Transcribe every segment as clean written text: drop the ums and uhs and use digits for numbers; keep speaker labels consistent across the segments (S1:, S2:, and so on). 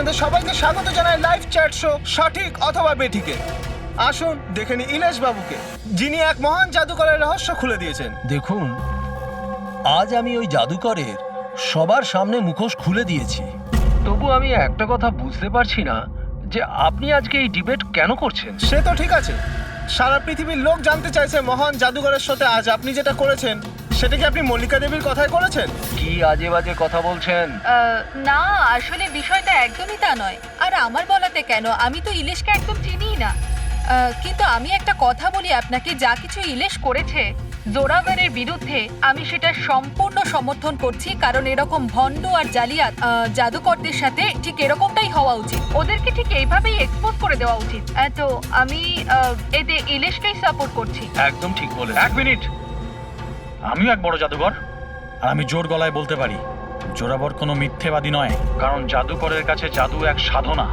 S1: আপনাদের সবাইকে স্বাগত জানাই লাইভ চ্যাট শো সঠিক অথবা বেঠিকে। আসুন দেখে নি ইলেশ বাবুকে, যিনি এক মহান জাদুকরের রহস্য খুলে দিয়েছেন।
S2: দেখুন, আজ আমি ওই জাদুকরের সবার সামনে মুখোশ খুলে দিয়েছি। তবু আমি একটা কথা বুঝতে পারছি না যে আপনি আজকে এই ডিবেট কেন করছেন।
S1: সে তো ঠিক আছে, সারা পৃথিবীর লোক জানতে চাইছে মহান জাদুকরের সাথে আজ আপনি যেটা করেছেন সেটা কি আপনি মল্লিকা দেবীর কথাই করেছেন?
S2: কি আজে বাজে কথা বলছেন?
S3: না, আসলে বিষয়টা একদমই তা নয়। আর আমার বলাতে কেন, আমি তো ইলিশকে একদম চিনিই না। কিন্তু আমি একটা কথা বলি আপনাকে, যা কিছু ইলিশ করেছে জোরাভারের বিরুদ্ধে, আমি সেটা সম্পূর্ণ সমর্থন করছি। কারণ এরকম ভণ্ড আর জালিয়াত জাদুকরদের সাথে ঠিক এরকমটাই হওয়া উচিত, ওদেরকে ঠিক এইভাবেই এক্সপোজ করে দেওয়া উচিত। তো আমি এতে ইলিশকেই সাপোর্ট করছি।
S2: একদম ঠিক বলে।
S4: এক মিনিট, আমিও এক বড় জাদুকর, আর আমি জোর গলায় বলতে পারি জোরাবর কোনো মিথ্যেবাদী নয়। কারণ জাদুকরের কাছে জাদু এক সাধনা,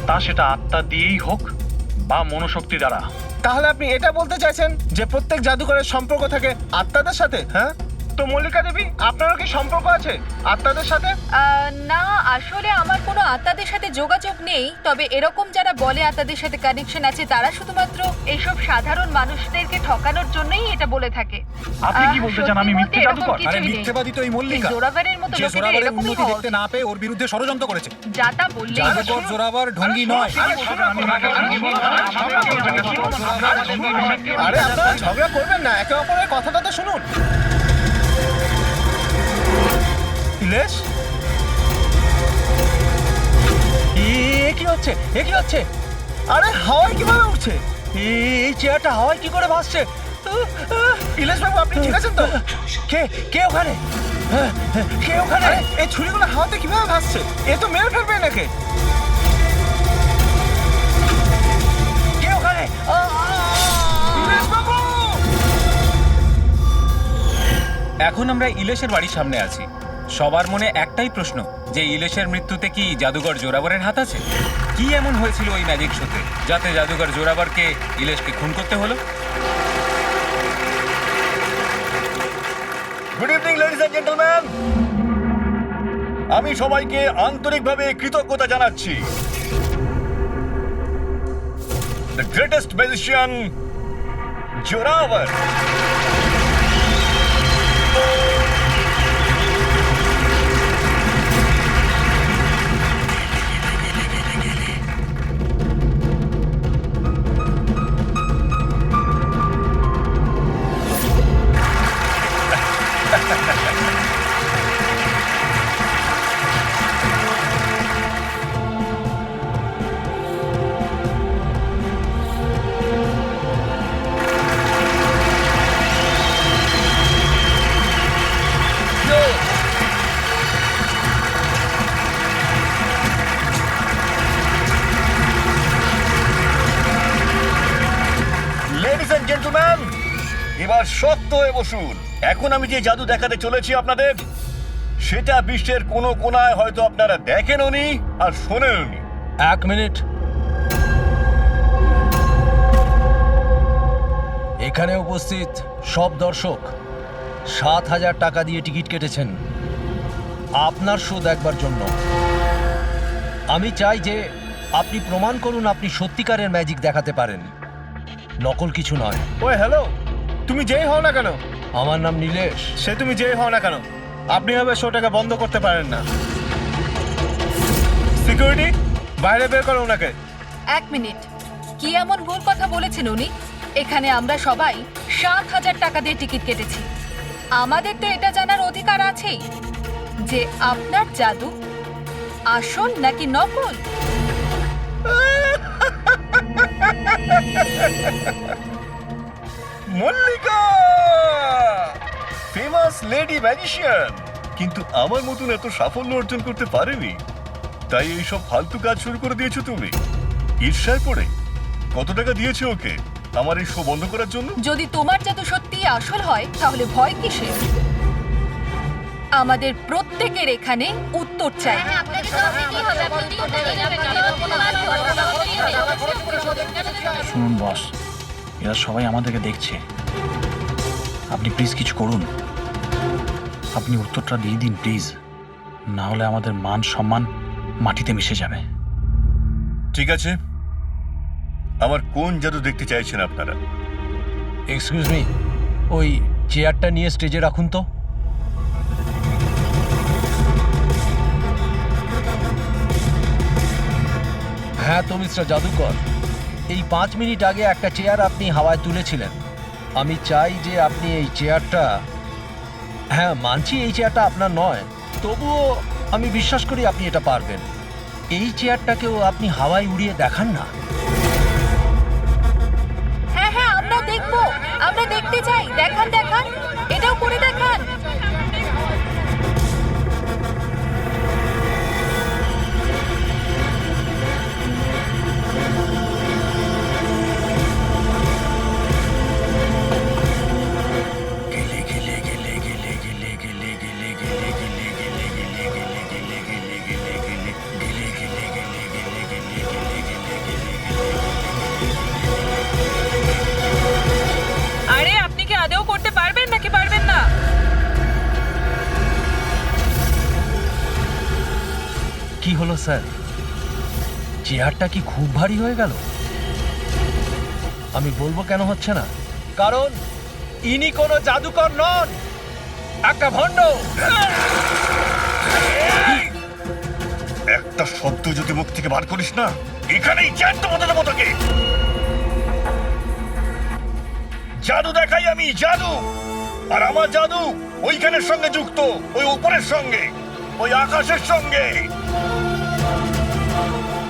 S4: তা সেটা আত্মা দিয়েই হোক বা মনোশক্তি দ্বারা।
S1: তাহলে আপনি এটা বলতে চাইছেন যে প্রত্যেক জাদুকরের সম্পর্ক থাকে আত্মাদের সাথে? হ্যাঁ, তো মল্লিকা দেবী আপনারও কি সম্পর্ক আছে আত্মাদের সাথে?
S3: না, আসলে আমার কোনো আত্মাদের সাথে যোগাযোগ নেই। তবে এরকম যারা বলে আত্মাদের সাথে কানেকশন আছে, তারা শুধুমাত্র এইসব সাধারণ মানুষদেরকে ঠকানোর জন্যই এটা বলে থাকে।
S4: আপনি কি বলতে চান আমি মিথ্যে জাদুকর?
S5: আরে মিথ্যেবাদী তো এই মল্লিকা,
S3: জোরাভারের মতো
S5: যে
S3: লোকেদের
S5: জোরাবারের
S3: এরকমই
S5: উন্নতি
S3: হওয়া
S5: দেখতে
S3: উচিত।
S5: না পেয়ে ওর বিরুদ্ধে ষড়যন্ত্র করেছে।
S3: যা তা বললেই
S5: জাদুকর জোরাবার ঢঙ্গি নয়।
S1: আরে আপনারা ঝগড়া করবেন না, একে অপরের কথাটা তো শুনুন। ইলেশ,
S2: কি হচ্ছে? এ কি হচ্ছে?
S1: আরে হাওয়ায় কিভাবে উঠছে?
S2: এই চেয়ারটা হাওয়ায় কি করে ভাসছে?
S1: ইলেশ বাবু আপনি ঠিক আছেন তো?
S2: কে কে ওখানে? কে ওখানে?
S1: আরে এই ছুরিগুলো হাওয়াতে কিভাবে ভাসছে? এ তো মেরে ফেলবে নাকি?
S2: কে ওখানে?
S1: ইলেশ বাবু!
S6: এখন আমরা ইলেশের বাড়ির সামনে আছি। সবার মনে একটাই প্রশ্ন, যে ইলেশের মৃত্যুতে কি জাদুকর জোরাবরের হাত আছে? কি এমন হয়েছিল ওই ম্যাজিক শোতে যাতে জাদুকর জোরাবরকে ইলেশকে খুন করতে হলো?
S7: Good evening ladies and gentleman, আমি সবাইকে আন্তরিকভাবে কৃতজ্ঞতা জানাচ্ছি। The greatest magician Zorawar ladies and gentleman, এবার শক্ত হয়ে বসুন। এখন আমি যে জাদু দেখাতে চলেছি আপনাদের, সেটা বিশ্বের কোনো কোনায় হয়তো আপনারা দেখেনওনি আর শোনেনওনি।
S2: এক মিনিট। এখানে উপস্থিত সব দর্শক ৭,০০০ টাকা দিয়ে টিকিট কেটেছেন আপনার শো দেখবার জন্য। আমি চাই যে আপনি প্রমাণ করুন আপনি সত্যিকারের ম্যাজিক দেখাতে পারেন, নকল কিছু নয়।
S1: ওই হ্যালো, তুমি যেই হও না কেন,
S2: আমার নাম নীলেশ।
S1: সে তুমি যেই হও না কেন, আপনি হবে শোটাকে বন্ধ করতে পারেন না। সিকিউরিটি, বাইরে বের করো ওনাকে।
S3: এক মিনিট, কি এমন ভুল কথা বলেছেন উনি? এখানে আমরা সবাই ৭,০০০ টাকা দিয়ে টিকিট কেটেছি। আমাদের তো এটা জানার অধিকার আছেই যে আপনার জাদু আসল নাকি নকল।
S7: মল্লিকা, ফেমাস লেডি ম্যাজিশিয়ান, কিন্তু আমার মতন এত সাফল্য অর্জন করতে পারেনি। তাই এইসব ফালতু কাজ শুরু করে দিয়েছো তুমি ঈর্ষায় পড়ে। কত টাকা দিয়েছো ওকে আমার এই শো বন্ধ করার জন্য?
S3: যদি তোমার জাদু সত্যি আসল হয় তাহলে ভয় কিসের? আমাদের প্রত্যেকের এখানে উত্তর চাই।
S4: শুনুন বস, এরা সবাই আমাদেরকে দেখছে। আপনি প্লিজ কিছু করুন, আপনি উত্তরটা দিয়ে দিন প্লিজ, না হলে আমাদের মান সম্মান মাটিতে মিশে যাবে।
S7: ঠিক আছে, আমার কোন জাদু দেখতে চাইছেন আপনারা?
S2: এক্সকিউজ মি, ওই চেয়ারটা নিয়ে স্টেজে রাখুন তো। হ্যাঁ তো মিস্টার জাদুকর, এই 5 মিনিট আগে একটা চেয়ার আপনি হাওয়ায় তুলেছিলেন। আমি চাই যে আপনি এই চেয়ারটা, হ্যাঁ মানছি এই চেয়ারটা আপনার নয়, তবুও আমি বিশ্বাস করি আপনি এটা পারবেন। এই চেয়ারটাকেও আপনি হাওয়ায় উড়িয়ে দেখান না।
S3: হ্যাঁ হ্যাঁ, আমরা দেখবো, আমরা দেখতে চাই। দেখান দেখান, এটাও করে দেখান। আরে আপনি কি আদৌ করতে পারবেন নাকি পারবেন না?
S2: কি হলো স্যার, চেয়ারটা কি খুব ভারী হয়ে গেল? আমি বলবো কেন হচ্ছে না, কারণ ইনি কোনো জাদুকর নন, একটা ভণ্ড।
S7: একটা শব্দ যদি মুখ থেকে বার করিস না, এখানেই জ্যান্ত বদলে দেবো তোকে। জাদু দেখাই আমি, জাদু। আর আমার জাদু ওইখানের সঙ্গে যুক্ত, ওই উপরের সঙ্গে, ওই আকাশের সঙ্গে।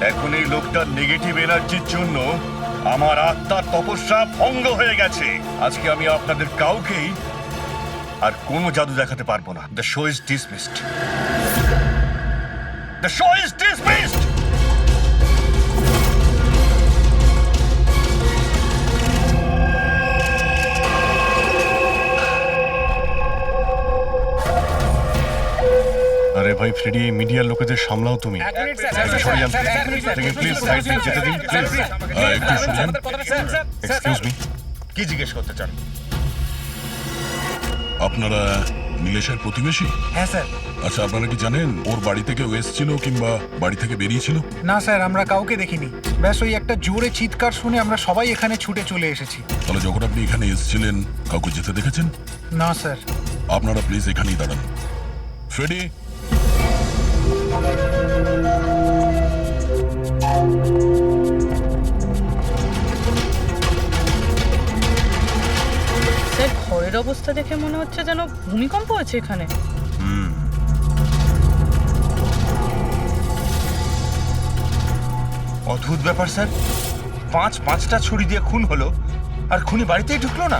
S7: এখন এই লোকটার নেগেটিভ এনার্জির জন্য আমার আত্মার তপস্যা ভঙ্গ হয়ে গেছে। আজকে আমি আপনাদের কাউকেই আর কোনো জাদু দেখাতে পারবো না। The show is dismissed. The show is dismissed. আরে ভাই ফ্রেডি, এই মিডিয়ার লোকেদের সামলাও তুমি। সরে যান প্লিজ, সাইড দিন, যেতে দিন প্লিজ। একটু সরে যান। এক্সকিউজ মি, কি জিজ্ঞেস করতে চান?
S8: আপনারা নীলেশের প্রতিবেশী?
S5: হ্যাঁ স্যার।
S8: আচ্ছা, আপনারা কি জানেন ওর বাড়ি থেকে এসেছিল কিংবা বাড়ি থেকে বেরিয়েছিল?
S5: না স্যার, আমরা কাউকে দেখিনি। ব্যাস ওই একটা জোরে চিৎকার শুনে আমরা সবাই এখানে ছুটে চলে এসেছি।
S8: তাহলে যখন আপনি এখানে এসেছিলেন কাউকে যেতে দেখেছেন?
S5: না স্যার।
S8: আপনারা প্লিজ এখানেই দাঁড়ান। ফ্রেডি,
S9: স্যার, ঘরের অবস্থা দেখে মনে হচ্ছে যেন ভূমিকম্প আছে এখানে।
S1: অদ্ভুত ব্যাপার স্যার, পাঁচটা ছুরি দিয়ে খুন হলো আর খুনি বাড়িতেই ঢুকলো না,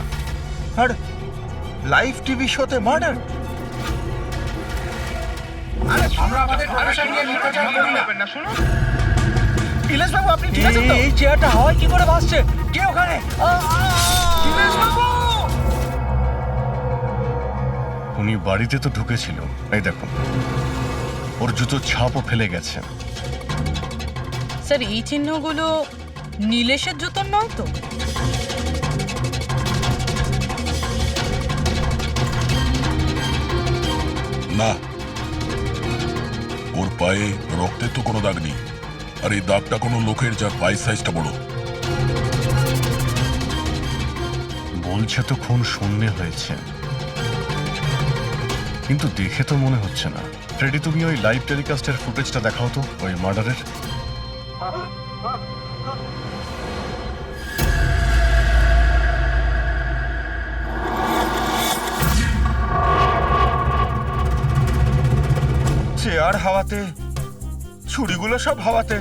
S1: আর লাইভ টিভি শোতে মার্ডার। ইলেশ বাবু, আপনি ঠিক আছেন তো?
S2: এই চেয়ারটা হাওয়ায় কি করে ভাসছে? কে ওখানে?
S7: উনি বাড়িতে তো ঢুকেছিল, এই দেখুন ওর জুতো ছাপও ফেলে গেছে।
S9: স্যার, এই চিহ্নগুলো নীলেশের জুতোর নয় তো?
S8: না, ওর পায়ে রক্তের তো কোনো দাগ নেই। আর এই দাগটা কোনো লোকের যার পায়ের সাইজটা বড়।
S7: বলছে তো খুন শূন্যে হয়েছে, কিন্তু দেখে তো মনে হচ্ছে না। ফ্রেডি, তুমি ওই লাইভ টেলিকাস্টের ফুটেজটা দেখাও তো, ওই মার্ডারের।
S1: চেয়ার হাওয়াতে, ছুরিগুলো সব হাওয়াতে।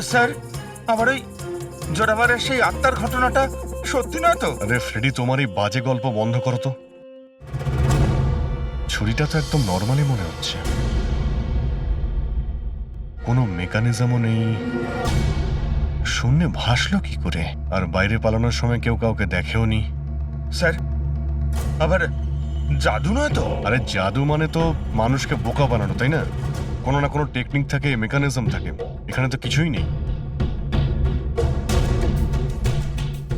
S1: স্যার, আমার ওই জোরাবারের সেই আত্মার ঘটনাটা সত্যি নয় তো?
S7: আরে ফ্রেডি, তোমার এই বাজে গল্প বন্ধ করো তো। ছুরিটা তো একদম নর্মালি মনে হচ্ছে, কোনো মেকানিজমও নেই। শূন্যে ভাসলো কি করে? আর বাইরে পালানোর সময় কেউ কাউকে দেখেও নি।
S1: স্যার, আবার জাদু নয় তো?
S7: আরে জাদু মানে তো মানুষকে বোকা বানানো, তাই না? কোনো না কোনো টেকনিক থাকে, মেকানিজম থাকে। এখানে তো কিছুই নেই।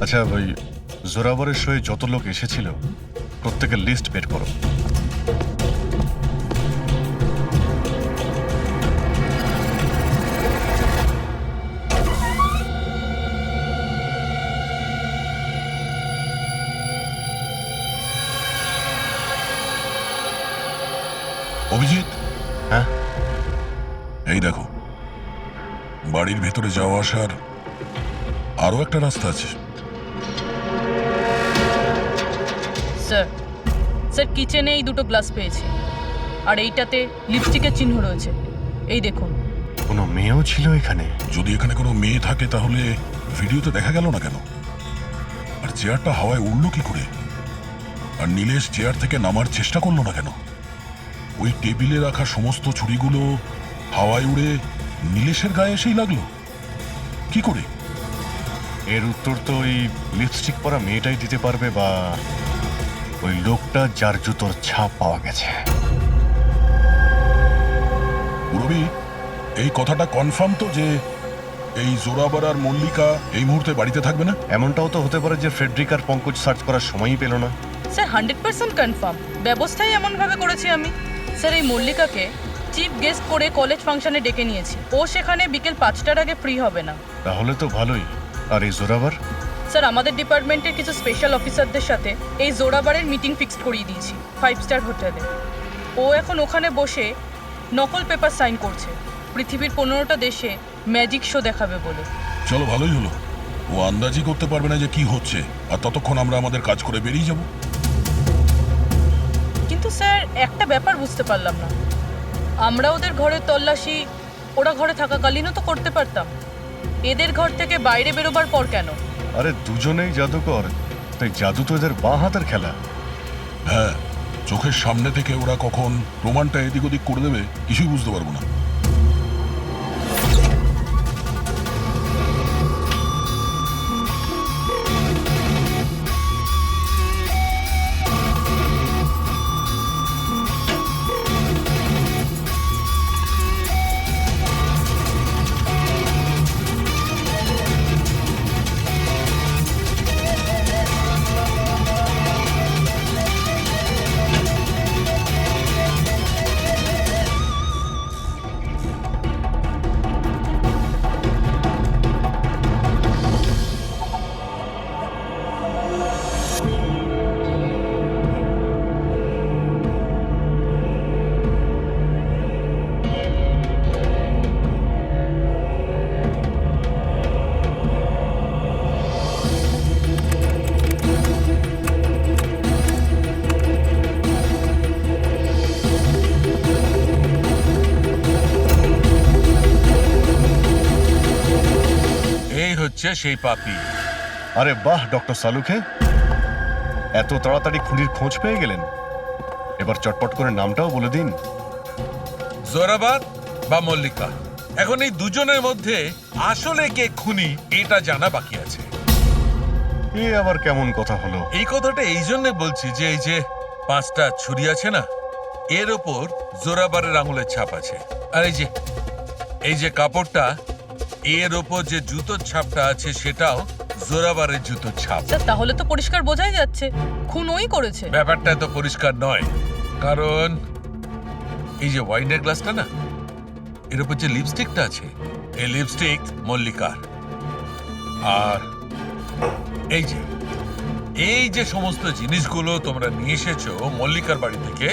S7: আচ্ছা, ওই জোরাবরের শোয়ে যত লোক এসেছিল প্রত্যেকের লিস্ট বের করো।
S8: অভিজিৎ,
S7: হ্যাঁ?
S8: এই দেখো, বাড়ির ভেতরে যাওয়া আসার আরো একটা রাস্তা আছে।
S9: স্যার স্যার কিচেনে এই দুটো গ্লাস পেয়েছি, আর এইটাতে লিপস্টিকের চিহ্ন রয়েছে, এই দেখুন।
S7: কোনো মেয়েও ছিল এখানে?
S8: যদি এখানে কোনো মেয়ে থাকে তাহলে ভিডিওতে দেখা গেল না কেন? আর চেয়ারটা হাওয়ায় উড়লো কি করে? আর নীলেশ চেয়ার থেকে নামার চেষ্টা করলো না কেন? ওই টেবিলে রাখা সমস্ত ছুরিগুলো হাওয়ায় উড়ে নীলেশের গায়ে এসেই লাগলো কি করে?
S7: এর উত্তর তো ওই লিপস্টিক পরা মেয়েটাই দিতে পারবে, বা ওই লোকটা যার জুতোর ছাপ পাওয়া গেছে।
S8: রবি, এই কথাটা কনফার্ম তো যে এই জোরাবার আর মল্লিকা এই মুহূর্তে বাড়িতে থাকবে না?
S7: এমনটাও তো হতে পারে যে ফ্রেডরিক আর পঙ্কজ সার্চ করার সময়ই পেল না।
S9: স্যার 100% কনফার্ম, ব্যবস্থাই এমনভাবে করেছি আমি। স্যার এই মল্লিকাকে চিফ গেস্ট করে কলেজ ফাংশনে ডেকে নিয়েছি, ও সেখানে বিকেল 5টার আগে ফ্রি হবে না।
S7: তাহলে তো ভালোই। আর এই জোরাবার?
S9: স্যার আমাদের ডিপার্টমেন্টের কিছু স্পেশাল অফিসারদের সাথে এই জোরাবারের মিটিং ফিক্সড করিয়ে দিয়েছি 5 স্টার হোটেলে। ও এখন ওখানে বসে নকল পেপার সাইন করছে, পৃথিবীর 15টা দেশে ম্যাজিক শো দেখাবে বলে।
S8: চলো, ভালোই হলো। ও আন্দাজই করতে পারবে না যে কি হচ্ছে, আর ততক্ষণ আমরা আমাদের কাজ করে বেরিয়ে যাব।
S9: কিন্তু স্যার একটা ব্যাপার বুঝতে পারলাম না, আমরা ওদের ঘরের তল্লাশি ওরা ঘরে থাকাকালীনও তো করতে পারতাম, এদের ঘর থেকে বাইরে বেরোবার পর কেন?
S7: আরে দুজনেই জাদুকর, তাই জাদু তো এদের বাঁ হাতের খেলা।
S8: হ্যাঁ, চোখের সামনে থেকে ওরা কখন প্রমাণটা এদিক ওদিক করে দেবে কিছুই বুঝতে পারবো না।
S10: সেই পাপি।
S7: আরে বাহ ডক্টর সালুখে, এত তাড়াতাড়ি খুনির খোঁজ পেয়ে গেলেন। এবার চটপট করে নামটাও বলে দিন।
S10: জোরাবার বা মল্লিকা, এখন এই দুজনের মধ্যে আসলে কে খুনি এটা জানা বাকি আছে।
S7: এ আবার কেমন কথা হলো?
S10: এই কথাটা এই জন্য বলছি যে এই যে 5টা ছুরি আছে না, এর ওপর জোরাবারের আঙুলের ছাপ আছে। আর এই যে কাপড়টা, এর ওপর যে জুতোর ছাপটা আছে সেটাও জোরাবারের জুতোর ছাপ।
S9: স্যার তাহলে তো পরিষ্কার বোঝাই যাচ্ছে খুন ওই করেছে।
S10: ব্যাপারটা তো পরিষ্কার নয়, কারণ এই যে ওয়াইনের গ্লাসটা না, এর উপর যে লিপস্টিকটা আছে, এই লিপস্টিক মল্লিকার। আর এই যে সমস্ত জিনিসগুলো তোমরা নিয়ে এসেছো মল্লিকার বাড়ি থেকে,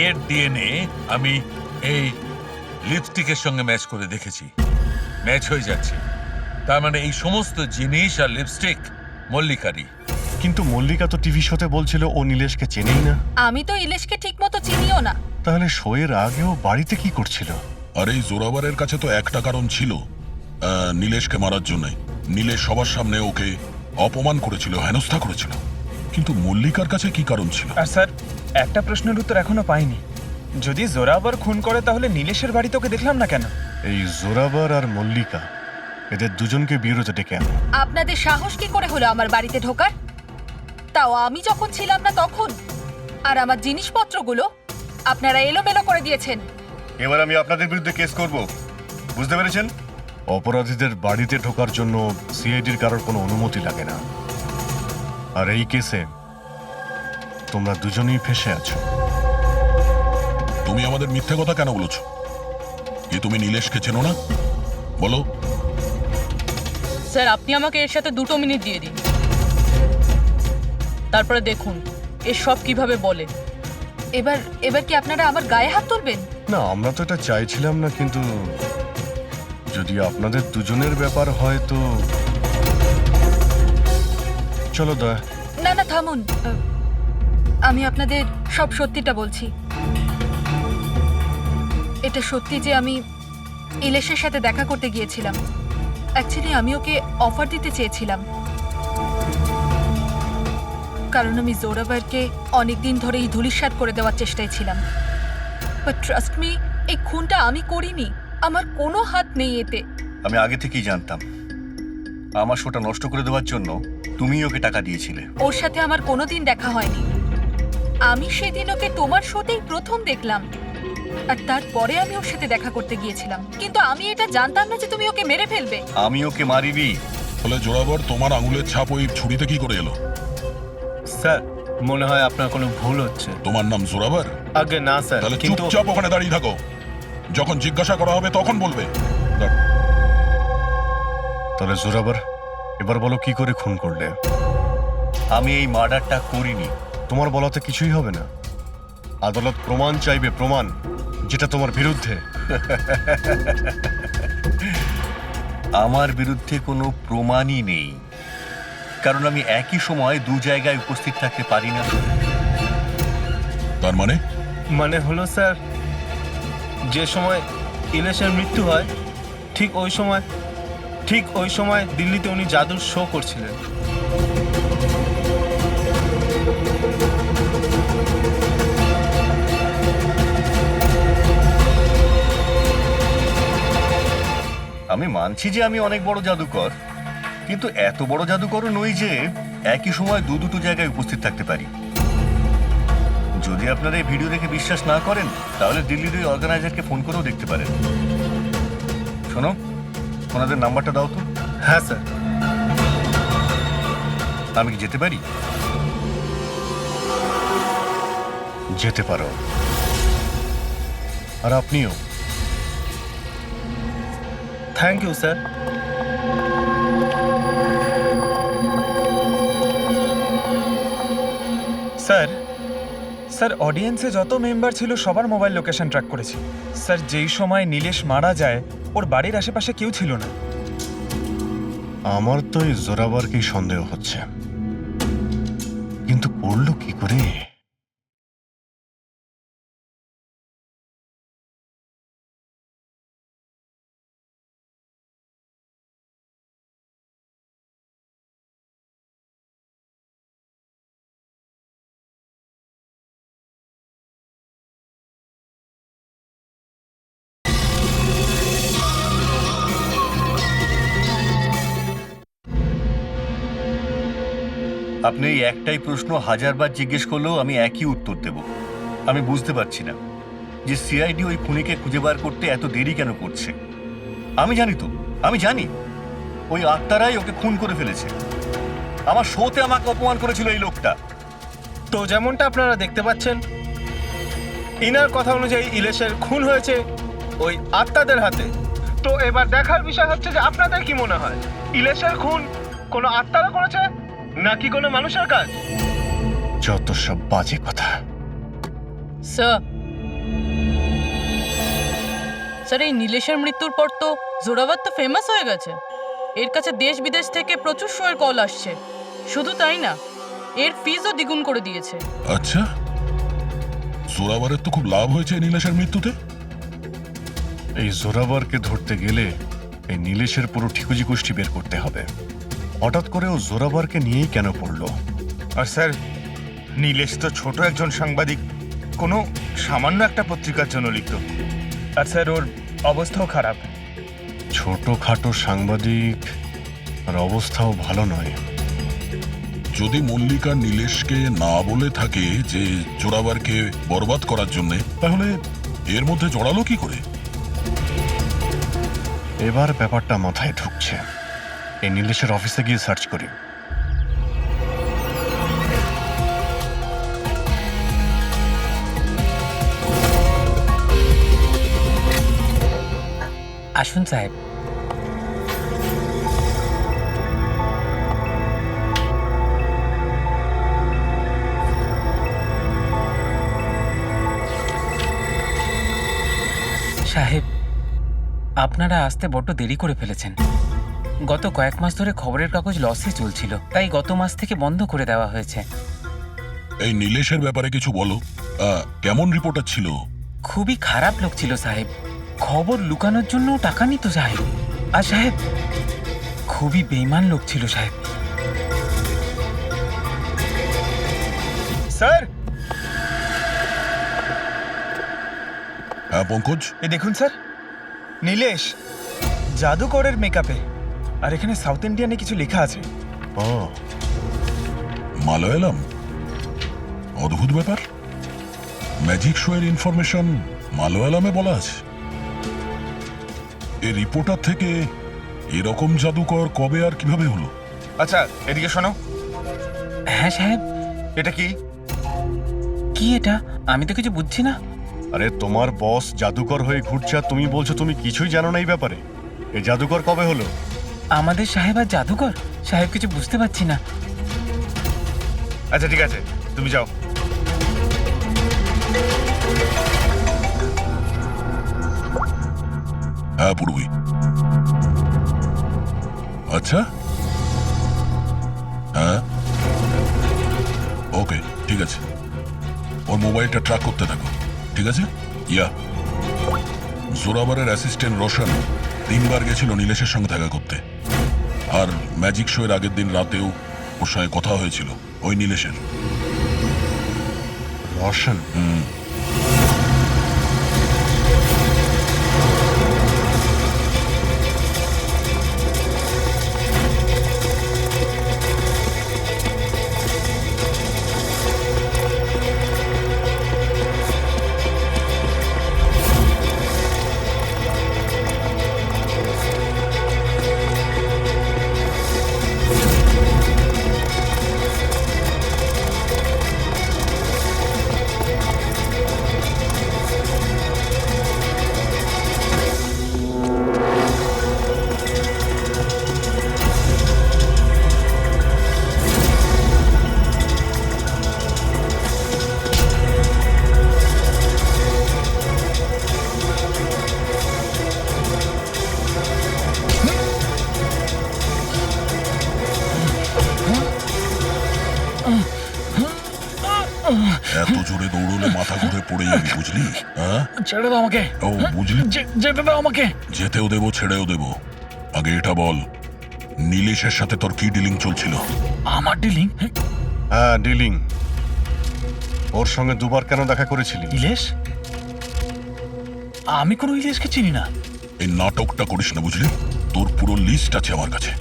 S10: এর ডিএনএ আমি এই লিপস্টিকের সঙ্গে ম্যাচ করে দেখেছি, ম্যাচ হয়ে যাচ্ছে। তার মানে এই সমস্ত জিনিস আর লিপস্টিক মল্লিকারই।
S7: কিন্তু মল্লিকা তো টিভি শোতে বলছিল ও নীলেশকে চেনেই না।
S3: আমি তো ইলেশকে ঠিক মতো চিনিও না।
S7: তাহলে শোয়ের আগেও বাড়িতে কি করছিল?
S8: আর এই জোরাবারের কাছে তো একটা কারণ ছিল, নীলেশকে মারার জন্য। নীলেশ সবার সামনে ওকে অপমান করেছিল, হেনস্থা করেছিল। কিন্তু মল্লিকার কাছে কি কারণ ছিল?
S11: আর স্যার একটা প্রশ্নের উত্তর এখনো পাইনি, যদি জোরাবার খুন করে তাহলে নীলেশের বাড়িতে ওকে দেখলাম না কেন?
S7: এই জোরাবার আর মল্লিকা, এদের দুজনকে বিরোধে ডেকে আনো।
S3: আপনাদের সাহস কি করে হলো আমার বাড়িতে ঢোকার? তাও আমি যখন ছিলাম না তখন। আর আমার জিনিসপত্রগুলো আপনারা এলোমেলো করে দিয়েছেন।
S7: এবার আমি আপনাদের বিরুদ্ধে কেস করব, বুঝতে পেরেছেন? অপরাধীদের বাড়িতে ঢোকার জন্য সিআইডির কারোর কোনো অনুমতি লাগে না। আর এই কেসে তোমরা দুজনেই ফেঁসে আছো।
S8: তুমি আমাদের মিথ্যে কথা কেন বলেছো? কি তুমি নীলেশকে চেনো না? বলো।
S9: স্যার আপনি আমাকে এর সাথে 2 মিনিট দিয়ে দিন, তারপরে দেখুন এর সব কিভাবে বলে।
S3: এবার এবার কি আপনারা আমার গায়ে হাত তুলবেন?
S7: না, আমরা তো এটা চাইছিলাম না, কিন্তু যদি আপনাদের দুজনের ব্যাপার হয় তো চলো দয়া।
S3: না না থামুন, আমি আপনাদের সব সত্যিটা বলছি। এটা সত্যি যে আমি ইলেশের সাথে দেখা করতে গিয়েছিলাম। অ্যাকচুয়ালি আমি ওকে অফার দিতে চেয়েছিলাম, কারণ আমি জোরাবারকে অনেকদিন ধরেই ধূলিসাৎ করে দেওয়ার চেষ্টায় ছিলাম। বাট ট্রাস্ট মি, এই খুনটা আমি করিনি, আমার কোনো হাত নেই এতে।
S7: আমি আগে থেকেই জানতাম আমার শোটা নষ্ট করে দেওয়ার জন্য তুমি ওকে টাকা দিয়েছিলে।
S3: ওর সাথে আমার কোনোদিন দেখা হয়নি। আমি সেদিন ওকে তোমার শোতেই প্রথম দেখলাম, আর তারপরে আমি ওর সাথে দেখা করতে গিয়েছিলাম। কিন্তু আমি এটা জানতাম না যে তুমি ওকে মেরে ফেলবে।
S7: আমি ওকে মারিনি।
S8: ফলে জোরাবর তোমার আঙুলের ছাপ ওই ছুরিতে কি করে এলো?
S11: স্যার, মনে হয় আপনার কোনো ভুল হচ্ছে।
S8: তোমার নাম জোরাবর?
S11: আগে না স্যার,
S8: তাহলে
S11: কিন্তু
S8: চুপচাপ ওখানে দাঁড়িয়ে থাকো, যখন জিজ্ঞাসা করা হবে তখন বলবে।
S7: তাহলে জোরাবর, এবার বলো কি করে খুন করলে? আমি এই মার্ডারটা করিনি। তোমার বলাতে কিছুই হবে না। আদালত প্রমাণ চাইবে, প্রমাণ যেটা তোমার বিরুদ্ধে। আমার বিরুদ্ধে কোনো প্রমাণই নেই, কারণ আমি একই সময় দু জায়গায় উপস্থিত থাকতে পারি না।
S8: তার মানে?
S11: মানে হলো স্যার, যে সময় ইলেশের মৃত্যু হয় ঠিক ওই সময় দিল্লিতে উনি জাদুর শো করছিলেন।
S7: আমি মানছি যে আমি অনেক বড় জাদুকর, কিন্তু এত বড় জাদুকরও নই যে একই সময় দুটো জায়গায় উপস্থিত থাকতে পারি। যদি আপনারা এই ভিডিও দেখে বিশ্বাস না করেন, তাহলে দিল্লির ওই অর্গানাইজারকে ফোন করেও দেখতে পারেন। শোনো, ওনাদের নাম্বারটা দাও তো।
S11: হ্যাঁ স্যার।
S7: আমি কি যেতে পারি? যেতে পারো। আর আপনিও।
S11: Thank you sir. স্যার, অডিয়েন্সে যত মেম্বার ছিল সবার মোবাইল লোকেশন ট্র্যাক করেছি। স্যার, যেই সময় নীলেশ মারা যায় ওর বাড়ির আশেপাশে কেউ ছিল না।
S7: আমার তো এই জোরাবারকেই সন্দেহ হচ্ছে, কিন্তু করলো কি করে? আপনি এই একটাই প্রশ্ন হাজারবার জিজ্ঞেস করলেও আমি একই উত্তর দেব। আমি বুঝতে পারছি না যে সিআইডি ওই খুনিকে খুঁজে বার করতে এত দেরি কেন করছে। আমি জানি ওই আত্মারাই ওকে খুন করে ফেলেছে। আমার শোতে আমাকে অপমান করেছিল এই লোকটা।
S11: তো যেমনটা আপনারা দেখতে পাচ্ছেন, ইনার কথা অনুযায়ী ইলেশের খুন হয়েছে ওই আত্মাদের হাতে। তো এবার দেখার বিষয় হচ্ছে যে আপনাদের কি মনে হয়, ইলেশের খুন কোনো আত্মারা করেছে নাকি কোনো মানুষের কাজ?
S7: যত সব বাজে কথা।
S9: স্যার, এই নীলেশের মৃত্যুর পর তো জোরাবার তো ফেমাস হয়ে গেছে। এর কাছে দেশ বিদেশ থেকে প্রচুর শোয়ের কল আসছে। শুধু তাই না, এর ফিজও দ্বিগুণ করে দিয়েছে।
S8: আচ্ছা, জোরাবারের তো খুব লাভ হয়েছে এই নীলেশের মৃত্যুতে।
S7: এই জোরাবারকে ধরতে গেলে এই নীলেশের পুরো ঠিকুজি গোষ্ঠী বের করতে হবে। হঠাৎ করে ও জোরাবারকে নিয়েই কেন পড়লো?
S1: আর স্যার, নীলেশ তো ছোট একজন সাংবাদিক, কোনো সামান্য একটা পত্রিকার জন্য লিখত।
S11: আর স্যার, ওর অবস্থাও খারাপ।
S7: ছোটখাটো সাংবাদিক, আর অবস্থাও ভালো নয়।
S8: যদি মল্লিকা নীলেশকে না বলে থাকে যে জোরাবারকে বরবাদ করার জন্য, তাহলে এর মধ্যে জড়ালো কি করে?
S7: এবার ব্যাপারটা মাথায় ঢুকছে। এই নীলেশের অফিসে গিয়ে সার্চ করি।
S6: আসুন সাহেব। সাহেব, আপনারা আসতে বড্ড দেরি করে ফেলেছেন। গত কয়েক মাস ধরে খবরের কাগজ লসে চলছিল, তাই গত মাস থেকে বন্ধ করে দেওয়া হয়েছে।
S8: এই নীলেশের ব্যাপারে কিছু বলো। কেমন রিপোর্টার ছিল?
S6: খুবই খারাপ লোক ছিল সাহেব, খবর লুকানোর জন্য টাকা নিত সাহেব। আর সাহেব, খুবই বেইমান লোক ছিল সাহেব।
S11: স্যার,
S8: হ্যাঁ পঙ্কজ,
S11: এ দেখুন স্যার, নীলেশ জাদুকরের মেকআপে, আর এখানে সাউথ ইন্ডিয়ানে কিছু লেখা আছে।
S7: ও,
S8: মালয়ালাম। অদ্ভুত ব্যাপার, ম্যাজিক শো এর ইনফরমেশন মালয়ালামে বলা আছে। এই রিপোর্টার থেকে এরকম জাদুকর কবে আর কিভাবে হলো?
S1: আচ্ছা, এদিকে শোনো।
S6: হ্যাঁ সাহেব।
S1: এটা কি?
S6: কি এটা? আমি তো কিছু বুঝছি না।
S7: আরে তোমার বস জাদুকর হয়ে ঘুরছে আর তুমি বলছো তুমি কিছুই জানো না এই ব্যাপারে। এই জাদুকর কবে হলো?
S6: আমাদের সাহেব আর জাদুকর? সাহেব, কিছু বুঝতে পারছি না।
S1: আচ্ছা ঠিক আছে, তুমি যাও।
S8: হ্যাঁ পূর্বী। আচ্ছা, হ্যাঁ ওকে, ঠিক আছে। ওর মোবাইলটা ট্র্যাক করতে থাকো, ঠিক আছে? ইয়া, জোরাবারের অ্যাসিস্ট্যান্ট রোশন 3 বার গেছিল নীলেশের সঙ্গে দেখা করতে। আর ম্যাজিক শো এর আগের দিন রাতেও ওর সঙ্গে কথা হয়েছিল ওই নীলেশের।
S7: রোশন?
S8: এত জোরে দৌড়লে মাথা ঘুরে পড়ে যাবি, বুঝলি? হ্যাঁ,
S10: ছেড়ে দাও আমাকে।
S8: ও বুঝলি,
S10: যেতে দাও আমাকে।
S8: যেতেও দেবো ছেড়েও দেবো। আগে এটা বল, নীলেশের সাথে তোর কি ডিলিং চলছিল?
S10: আমার ডিলিং?
S7: হ্যাঁ, ডিলিং। ওর সঙ্গে 2 বার কেন দেখা করেছিলি?
S10: ইলেশ? আমি কোনো ইলেশকে চিনি না।
S8: এই নাটকটা করিস না, বুঝলি? তোর পুরো লিস্ট আছে আমার কাছে।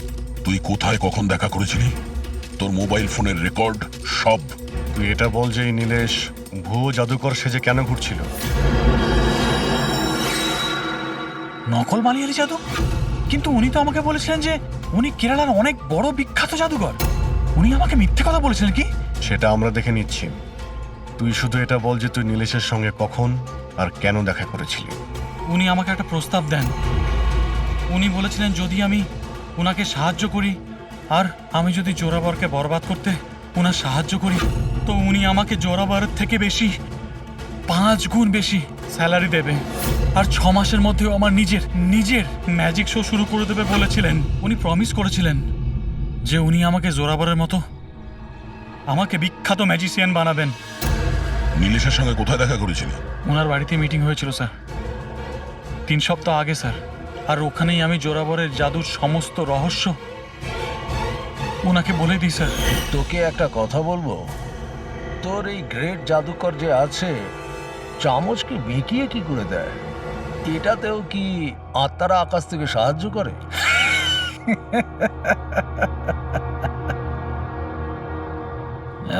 S8: তুই কোথায় কখন দেখা করেছিলি, তোর মোবাইল ফোনের রেকর্ড সব।
S7: তুই এটা বল যে এই নীলেশ ভুয়ো জাদুকর সেজে কেন ঘুরছিল?
S10: নকল মালিয়ালি জাদু? কিন্তু উনি তো আমাকে বলেছিলেন যে উনি কেরালার অনেক বড় বিখ্যাত জাদুকর। উনি আমাকে মিথ্যে কথা বলেছিলেন কি?
S7: সেটা আমরা দেখে নিচ্ছি। তুই শুধু এটা বল যে তুই নীলেশের সঙ্গে কখন আর কেন দেখা করেছিলি।
S4: উনি আমাকে একটা প্রস্তাব দেন। উনি বলেছিলেন যদি আমি ওনাকে সাহায্য করি, আর আমি যদি জোরাবরকে বরবাদ করতে ওনার সাহায্য করি, তো উনি আমাকে জোরাবরের থেকে বেশি 5 গুণ বেশি স্যালারি দেবে। আর 6 মাসের মধ্যেও আমার নিজের ম্যাজিক শো শুরু করে দেবে বলেছিলেন। উনি প্রমিস করেছিলেন যে উনি আমাকে জোরাবরের মতো আমাকে বিখ্যাত ম্যাজিশিয়ান বানাবেন।
S8: নীলেশের সঙ্গে কোথায় দেখা করেছিলি?
S4: ওনার বাড়িতে মিটিং হয়েছিল স্যার, 3 সপ্তাহ আগে স্যার। আর ওখানেই আমি জোরাবরের জাদুর সমস্ত রহস্য ওনাকে বলে দিই স্যার।
S2: তোকে একটা কথা বলবো, তোর এই গ্রেট জাদুকর যে আছে, চামচকে বেঁকিয়ে কি করে দেয়? এটাতেও কি আত্মারা আকাশ থেকে সাহায্য করে?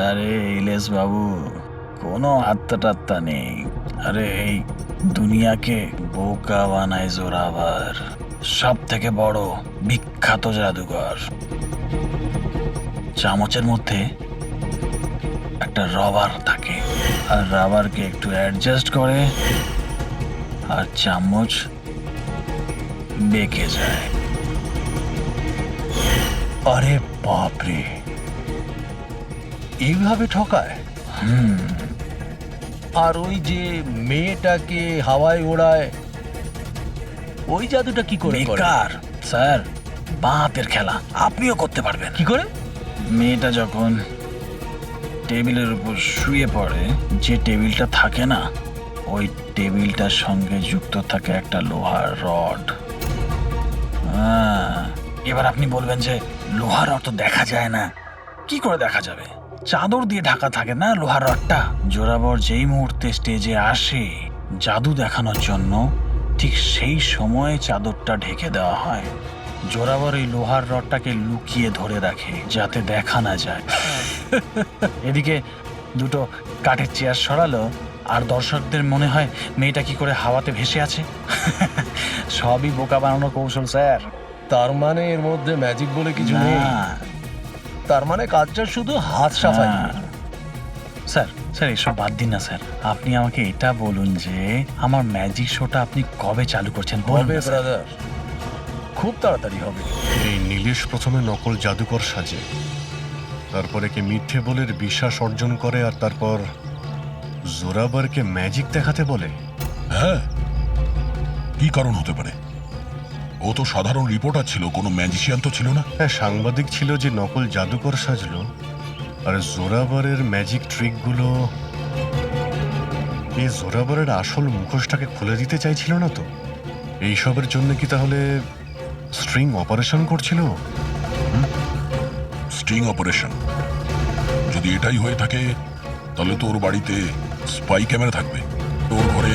S10: আরে ইলেশ বাবু, কোনো আত্মা টাত্তা নেই। আরে এই দুনিয়াকে বোকা বানায় জোরাবার, সব থেকে বড় বিখ্যাত জাদুকর। চামচের মধ্যে একটা রবার থাকে, আর রাবারকে একটু অ্যাডজাস্ট করে আর চামচ বেঁকে যায়।
S2: আরে বাপরে, এইভাবে ঠকায়? আর ওই যে মেয়েটাকে হাওয়ায় ওড়ায়, ওই জাদুটা কি করে করে?
S4: বেকার স্যার, বাঁ হাতের খেলা আপনিও করতে পারবেন।
S2: কি করে?
S4: মেয়েটা যখন টেবিলের উপর শুয়ে পড়ে, যে টেবিলটা থাকে না, ওই টেবিলটার সঙ্গে যুক্ত থাকে একটা লোহার রড। এবার আপনি বলবেন যে লোহার রড তো দেখা যায় না। কি করে দেখা যাবে? চাদর দিয়ে ঢাকা থাকে না লোহার রডটা। জোরাবর যেই মুহূর্তে স্টেজে আসে জাদু দেখানোর জন্য, ঠিক সেই সময়ে চাদরটা ঢেকে দেওয়া হয়। জোরাবর এই লোহার রডটাকে লুকিয়ে ধরে রাখে যাতে দেখা না যায়। এদিকে দুটো কাঠের চেয়ার সরালো আর দর্শকদের মনে হয় মেয়েটা কি করে হাওয়াতে ভেসে আছে। সবই বোকা বানানোর কৌশল স্যার।
S2: তার মানে এর মধ্যে ম্যাজিক বলে কিছু নেই?
S4: না।
S2: তার মানে কাজটা শুধু হাত সাফাই।
S4: স্যার স্যার এসব বাদ দিন না স্যার। আপনি আমাকে এটা বলুন যে আমার ম্যাজিক শোটা আপনি কবে চালু করছেন? বলুন
S2: হবে
S4: না, স্যার।
S2: ব্রাদার, খুব তাড়াতাড়ি হবে।
S7: এই নীলেশ প্রথমে নকল জাদুকর সাজে, তারপরে কি মিথ্যে বলে বিশ্বাস অর্জন করে, আর তারপর জোরাবারকে ম্যাজিক দেখাতে বলে।
S8: হ্যাঁ, কি কারণ হতে পারে? ও তো সাধারণ রিপোর্টার ছিল, কোনো ম্যাজিশিয়ান তো ছিল না।
S7: হ্যাঁ, সাংবাদিক ছিল যে নকল জাদুকর সাজলো, আর জোরাবারের ম্যাজিক ট্রিকগুলো এই জোরাবারের আসল মুখোশটাকে খুলে দিতে চাইছিল না তো? এইসবের জন্য কি তাহলে স্ট্রিং অপারেশন করছিল?
S8: স্টিং অপারেশন যদি এটাই হয়ে থাকে, তাহলে তো ওর বাড়িতে স্পাই ক্যামেরা থাকবে। ওর ঘরে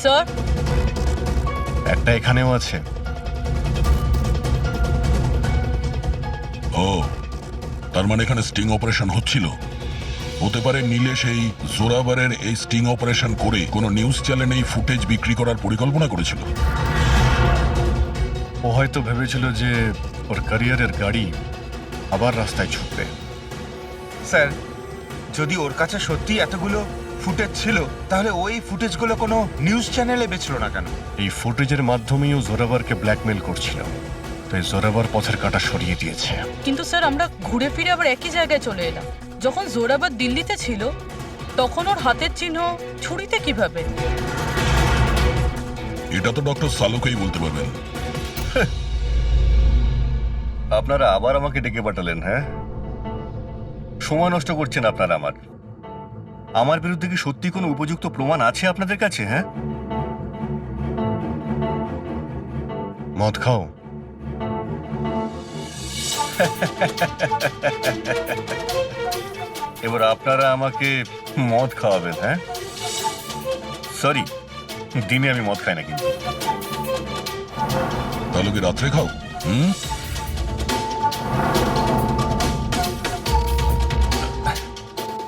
S9: স্যার,
S7: একটা এখানেও আছে।
S8: ও, তার মানে এখানে স্টিং অপারেশন হচ্ছিল। হতে পারে নীলেশ এই জোরাবারের এই স্টিং অপারেশন করে কোনো নিউজ চ্যানেলে এই ফুটেজ বিক্রি করার পরিকল্পনা করেছিল।
S7: ও হয়তো ভেবেছিল যে ওর ক্যারিয়ারের গাড়ি আবার রাস্তায় ছুটবে।
S1: স্যার, যদি ওর কাছে সত্যি এতগুলো ফুটেজ ছিল, তাহলে ওই ফুটেজগুলো কোনো নিউজ চ্যানেলে বেচলো না কেন?
S7: এই ফুটেজের মাধ্যমেই ও জোরাবারকে ব্ল্যাকমেল করছিল, তাই জোরাবার পথের কাঁটা সরিয়ে দিয়েছে।
S9: কিন্তু স্যার আমরা ঘুরে ফিরে আবার একই জায়গায় চলে এলাম। যখন জোরাবার দিল্লিতে ছিল তখন ওর হাতের চিহ্ন ছুরিতে কিভাবে?
S8: এটা তো ডক্টর সালুকেই বলতে পারবেন।
S7: আপনারা আবার আমাকে ডেকে পাঠালেন? হ্যাঁ, সময় নষ্ট করছেন আপনারা। আমার বিরুদ্ধে কি সত্যি কোনো উপযুক্ত প্রমাণ আছে আপনাদের কাছে? হ্যাঁ, মদ খাও। এবার আপনারা আমাকে মদ খাওয়াবেন? হ্যাঁ, সরি, দিনে আমি মদ খাই না। কিন্তু
S8: তাহলে কি রাত্রে খাও?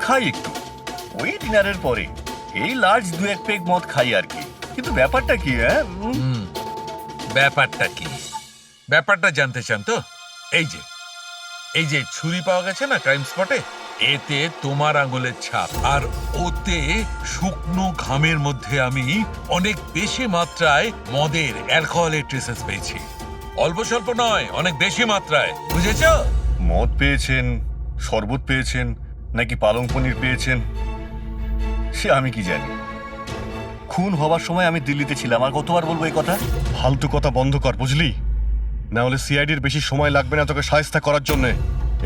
S7: খাই একটু, ওই ডিনারের পরে এই লার্জ 2-1 পেগ মদ খাই আর কি। কিন্তু ব্যাপারটা কি? হ্যাঁ,
S10: ব্যাপারটা কি? ব্যাপারটা জানতে চান তো? এই যে ছুরি পাওয়া গেছে না ক্রাইম স্পটে, এতে তোমার আঙুলের ছাপ, আর ওতে শুকনো ঘামের মধ্যে আমি অনেক বেশি মাত্রায় মদের, অ্যালকোহলের ট্রেসেস পেয়েছি। অল্প স্বল্প নয়, অনেক বেশি মাত্রায়, বুঝেছো?
S7: মদ পেয়েছেন, শরবত পেয়েছেন, নাকি পালং পনির পেয়েছেন সে আমি কি জানি। খুন হবার সময় আমি দিল্লিতে ছিলাম। আর কতবার বলবো এই কথা? ফালতু কথা বন্ধ কর, বুঝলি? না হলে সিআইডির বেশি সময় লাগবে না তোকে শায়েস্তা করার জন্য।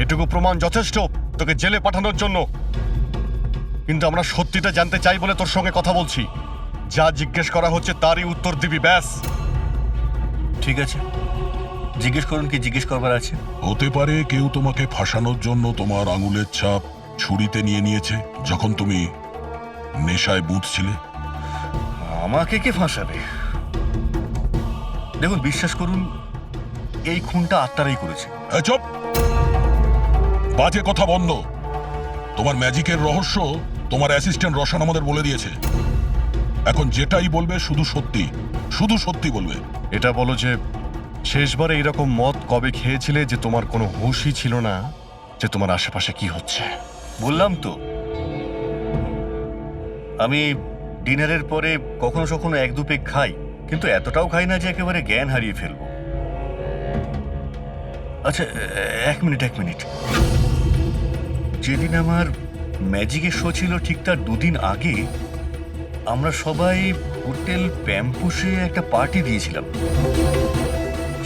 S7: এটুকু প্রমাণ যথেষ্ট তোকে জেলে পাঠানোর জন্য। কিন্তু আমরা সত্যিটা জানতে চাই বলে তোর সঙ্গে কথা বলছি। যা জিজ্ঞেস করা হচ্ছে তারই উত্তর দিবি, ব্যাস। ঠিক আছে, জিজ্ঞেস করুন, কি জিজ্ঞেস করবার আছে।
S8: হতে পারে কেউ তোমাকে ফাঁসানোর জন্য তোমার আঙুলের ছাপ ছুরিতে নিয়ে নিয়েছে যখন তুমি নেশায় বুঝছিলে।
S7: আমাকে কে ফাঁসাবে? দেখুন, বিশ্বাস করুন, এই খুনটা আত্মারাই করেছে।
S8: এই চুপ! বাজে কথা বন্ধ। তোমার ম্যাজিকের রহস্য তোমার অ্যাসিস্ট্যান্ট রশন আমাদের বলে দিয়েছে। এখন যেটাই বলবে শুধু সত্যি, শুধু সত্যি বলবে।
S7: এটা বলো যে শেষবার এইরকম মদ কবে খেয়েছিলে যে তোমার কোনো হুঁশই ছিল না যে তোমার আশেপাশে কি হচ্ছে? বললাম তো, আমি ডিনারের পরে কখনো কখনো এক দু পেগ খাই, কিন্তু এতটাও খাই না যে একেবারে জ্ঞান হারিয়ে ফেলবো। আচ্ছা, এক মিনিট। যেদিন আমার ম্যাজিকের শো ছিল ঠিক তার 2 দিন আগে আমরা সবাই হোটেল প্যাম্পুসে একটা পার্টি দিয়েছিলাম।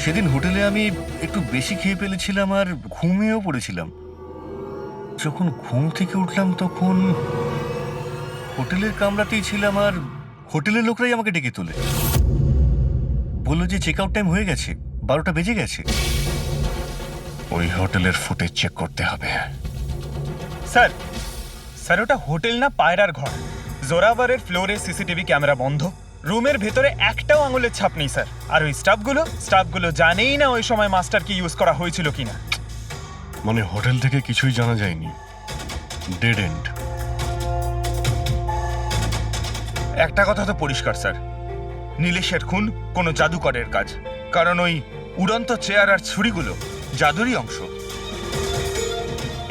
S7: সেদিন হোটেলে আমি একটু বেশি খেয়ে ফেলেছিলাম আর ঘুমিয়েও পড়েছিলাম। যখন ঘুম থেকে উঠলাম তখন হোটেলের কামরাতেই ছিলাম আর হোটেলের লোকরাই আমাকে ডেকে তোলে, বললো যে চেক আউট টাইম হয়ে গেছে, 12টা বেজে গেছে। ওই হোটেলের ফুটেজ চেক করতে হবে।
S11: স্যার ওটা হোটেল না, পায়রার ঘর। জোরাভারের ফ্লোরে সিসিটিভি ক্যামেরা বন্ধ, রুমের ভেতরে একটাও আঙুলের ছাপ নেই স্যার। আর ওই স্টাফগুলো জানেই না ওই সময় মাস্টারকে ইউজ করা হয়েছিল কিনা।
S7: মানে হোটেল থেকে কিছুই জানা যায়নি, ডেড এন্ড।
S1: একটা কথা তো পরিষ্কার স্যার, নীলেশের খুন কোনো জাদুকরের কাজ, কারণ ওই উড়ন্ত চেয়ার আর ছুরিগুলো জাদুরই অংশ।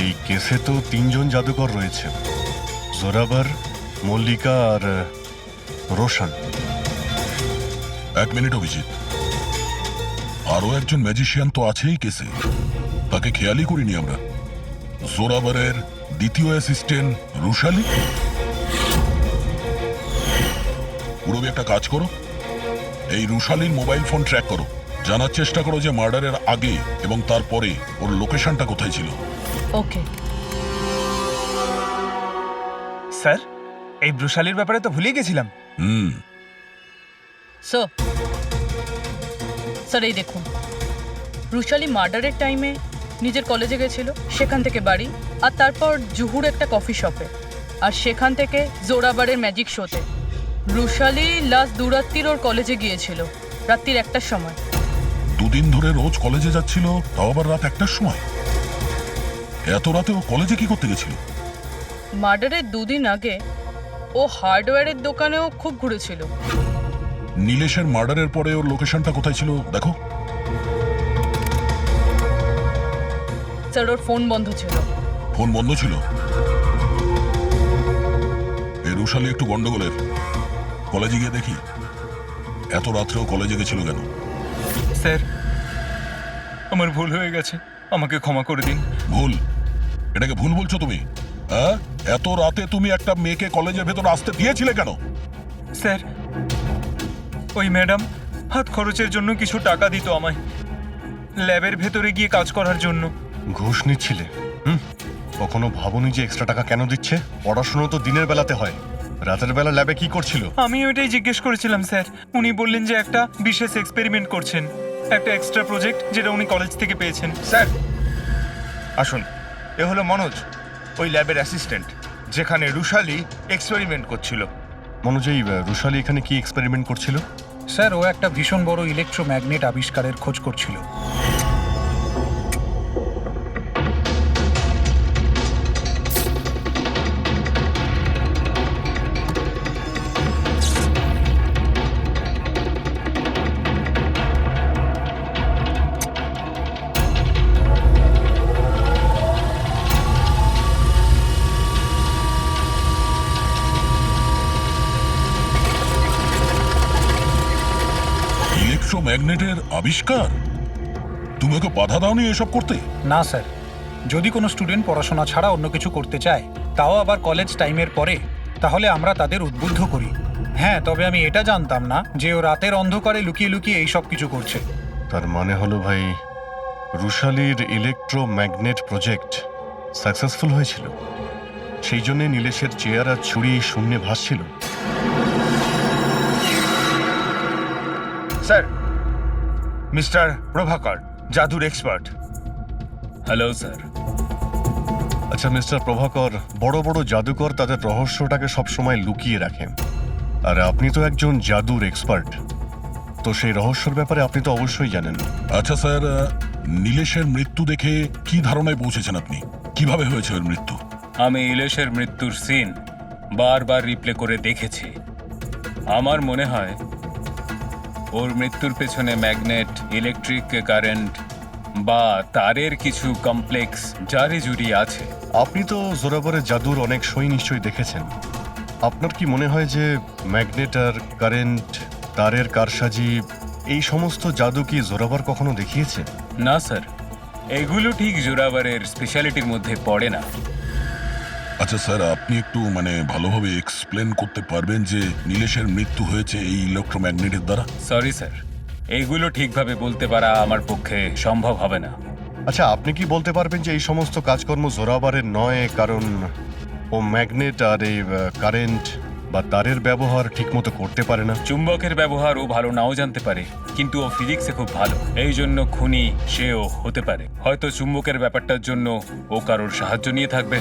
S7: এই কেসে তো 3 জন জাদুকর রয়েছে, জোরাবার, মল্লিকা আর রোশন।
S8: 1 মিনিট অভিজিৎ, আরো একজন ম্যাজিশিয়ান তো আছেই কেসে, তাকে খেয়ালই করিনি আমরা। জোরাবারের দ্বিতীয় অ্যাসিস্ট্যান্ট রুশালি। পুরবি একটা কাজ করো, এই রুশালির মোবাইল ফোন ট্র্যাক করো, জানার চেষ্টা করো যে মার্ডারের আগে এবং তারপরে ওর লোকেশনটা কোথায় ছিল।
S9: ওকে
S11: স্যার, এই ব্রুশালির ব্যাপারে তো ভুলেই গেছিলাম।
S9: স্যার এই দেখুন, রুশালি মার্ডারের টাইমে নিজের কলেজে গেছিল, সেখান থেকে বাড়ি, আর তারপর জুহুর একটা কফি শপে, আর সেখান থেকে জোরাবারের ম্যাজিক শোতে। রুশালি লাস্ট 2 রাত্রির ওর কলেজে গিয়েছিল, রাত্রির 1টার সময়।
S8: 2 দিন ধরে রোজ কলেজে যাচ্ছিল, তাও আবার রাত 1টার সময়? এত রাতে ও কলেজে কি করতে গেছিল?
S9: মার্ডারের 2 দিন আগে ও হার্ডওয়্যারের দোকানেও খুব ঘুরেছিল।
S8: নীলেশের মার্ডারের পরে ওর লোকেশনটা কোথায় ছিল দেখো।
S9: স্যার ওর ফোন বন্ধ ছিল।
S8: ফোন বন্ধ ছিল? এই রুশালি একটু গন্ডগোলের, কলেজে গিয়ে দেখি। এত রাত্রেও কলেজে গেছিল কেন?
S11: স্যার আমার ভুল হয়ে গেছে, আমাকে ক্ষমা করে দিন।
S8: ভুল? এটাকে ভুল বলছো তুমি? হ্যাঁ, এত রাতে তুমি একটা মেয়েকে কলেজের ভেতর আসতে দিয়েছিলে কেন?
S11: স্যার ওই ম্যাডাম হাত খরচের জন্য কিছু টাকা দিত আমায়, ল্যাবের ভেতরে গিয়ে কাজ করার জন্য।
S7: ঘুষ নিচ্ছিলে? কখনো ভাবনি যে এক্সট্রা টাকা কেন দিচ্ছে? পড়াশোনা তো দিনের বেলাতে হয়, রাতের বেলা ল্যাবে কি করছিল?
S11: আমি ওইটাই জিজ্ঞেস করেছিলাম স্যার। উনি বললেন যে একটা বিশেষ এক্সপেরিমেন্ট করছেন, একটা এক্সট্রা প্রজেক্ট যেটা উনি কলেজ থেকে পেয়েছেন।
S1: স্যার আসুন, এ হলো মনোজ, ওই ল্যাবের অ্যাসিস্ট্যান্ট, যেখানে রুশালি এক্সপেরিমেন্ট করছিল।
S7: মনোজ, এই রুশালি এখানে কি এক্সপেরিমেন্ট করছিল?
S5: স্যার ও একটা ভীষণ বড় ইলেকট্রোম্যাগনেট আবিষ্কারের খোঁজ করছিল।
S8: ইলেকট্রোম্যাগনেটের আবিষ্কার? তুমি ওকে বাধা দাওনি এসব করতে?
S5: না স্যার, যদি কোনো স্টুডেন্ট পড়াশোনা ছাড়া অন্য কিছু করতে চায়, তাও আবার কলেজ টাইমের পরে, তাহলে আমরা তাদের উদ্বুদ্ধ করি। হ্যাঁ, তবে আমি এটা জানতাম না যে ও রাতের অন্ধকারে লুকিয়ে লুকিয়ে এই সব কিছু করছে।
S7: তার মানে হলো ভাই, রুশালির ইলেকট্রোম্যাগনেট প্রজেক্ট সাকসেসফুল হয়েছিল, সেই জন্যে নীলেশের চেয়ার আর ছুরি শূন্যে ভাসছিল।
S1: স্যার, মিস্টার প্রভাকর, জাদুর এক্সপার্ট।
S6: Hello sir.
S7: আচ্ছা মিস্টার প্রভাকর, বড় বড় জাদুকর তাদের রহস্যটাকে সবসময় লুকিয়ে রাখেন, আর আপনি তো একজন জাদুর এক্সপার্ট। তো সেই রহস্যের ব্যাপারে আপনি তো অবশ্যই জানেন।
S8: আচ্ছা স্যার, নীলেশের মৃত্যু দেখে কি ধারণায় পৌঁছেছেন আপনি? কিভাবে হয়েছে ওর মৃত্যু?
S6: আমি ইলেশের মৃত্যুর সিন বারবার রিপ্লে করে দেখেছি। আমার মনে হয় ওর মৃত্যুর পেছনে ম্যাগনেট, ইলেকট্রিক কারেন্ট বা তারের কিছু কমপ্লেক্স জারি জুরি আছে।
S7: আপনি তো জোরাবরের জাদুর অনেক সই নিশ্চয়ই দেখেছেন। আপনার কি মনে হয় যে ম্যাগনেট আর কারেন্ট, তারের কারসাজি, এই সমস্ত জাদু কি জোরাবর কখনো দেখিয়েছে?
S6: না স্যার, এগুলো ঠিক জোরাবারের স্পেশালিটির মধ্যে পড়ে না।
S8: আচ্ছা স্যার, আপনি একটু ভালোভাবে এক্সপ্লেন করতে পারবেন যে নীলেশের মৃত্যু হয়েছে এই ইলেকট্রোম্যাগনেটের দ্বারা?
S6: সরি স্যার, এইগুলো ঠিকভাবে বলতে পারা আমার পক্ষে সম্ভব হবে না।
S7: আচ্ছা, আপনি কি বলতে পারবেন যে এই সমস্ত কাজকর্ম জোরাবারের নয়, কারণ ও ম্যাগনেট আর এই কারেন্ট বা তারের ব্যবহার ঠিকমতো করতে পারে না?
S6: চুম্বকের ব্যবহার ও ভালো নাও জানতে পারে, কিন্তু ও ফিজিক্সে খুব ভালো। এই জন্য খুনি সেও হতে পারে। হয়তো চুম্বকের ব্যাপারটার জন্য ও কারোর সাহায্য নিয়ে থাকবে।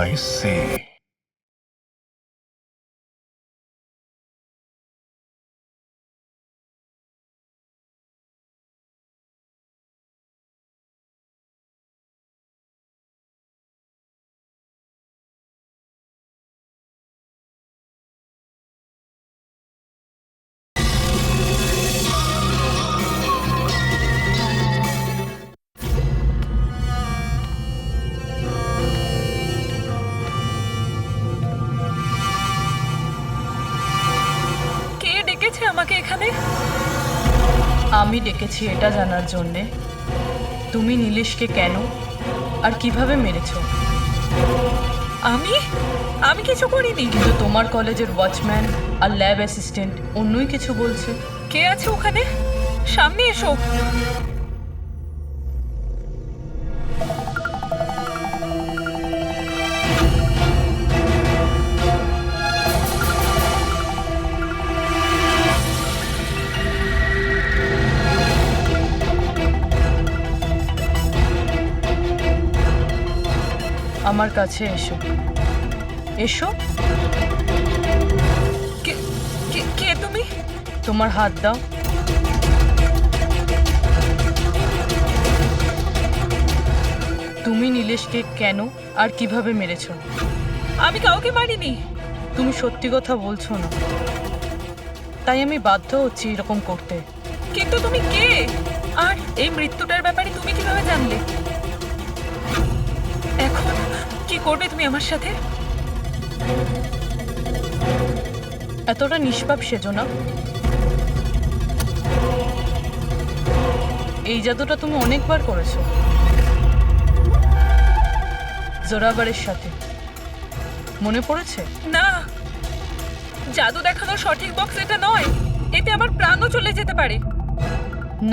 S7: I say.
S3: কে ডেকেছে আমাকে এখানে?
S9: আমি ডেকেছি এটা জানার জন্যে তুমি নীলেশকে কেন আর কিভাবে মেরেছো।
S3: আমি আমি কিছু করিনি।
S9: কিন্তু তোমার কলেজের ওয়াচম্যান আর ল্যাব অ্যাসিস্ট্যান্ট অন্যই কিছু বলছে।
S3: কে আছে ওখানে? সামনে এসো।
S9: আমার কাছে এসো, এসো।
S3: কে কে কে তুমি?
S9: তোমার হাত দাও। তুমি নীলেশকে কেন আর কিভাবে মেরেছো?
S3: আমি কাউকে মারিনি।
S9: তুমি সত্যি কথা বলছো না, তাই আমি বাধ্য হচ্ছি এরকম করতে।
S3: কিন্তু তুমি কে? আর এই মৃত্যুটার ব্যাপারে তুমি কিভাবে জানলে? এখন কি করবে তুমি আমার সাথে?
S9: এতটা নিষ্পাপ সেজো না। এই জাদুটা তুমি অনেকবার করেছো জোরাবারের সাথে, মনে পড়েছে?
S3: না, জাদু দেখানোর সঠিক বক্স এটা নয়। এতে আমার প্রাণও চলে যেতে পারে।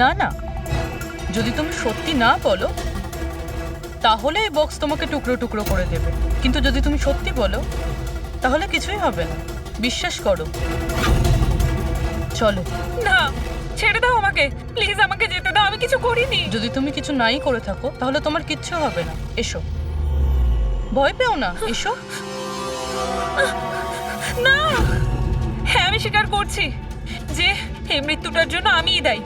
S9: না না, যদি তুমি সত্যি না বলো তাহলে এই বক্স তোমাকে টুকরো টুকরো করে দেবে, কিন্তু যদি তুমি সত্যি বলো তাহলে কিছুই হবে না। বিশ্বাস করো। চলো।
S3: না, ছেড়ে দাও আমাকে, প্লিজ আমাকে যেতে দাও। আমি কিছু করিনি।
S9: যদি তুমি কিছু নাই করে থাকো তাহলে তোমার কিচ্ছু হবে না। এসো, ভয় পেও না, এসো।
S3: না, হ্যাঁ আমি স্বীকার করছি যে এই মৃত্যুটার জন্য আমিই দায়ী।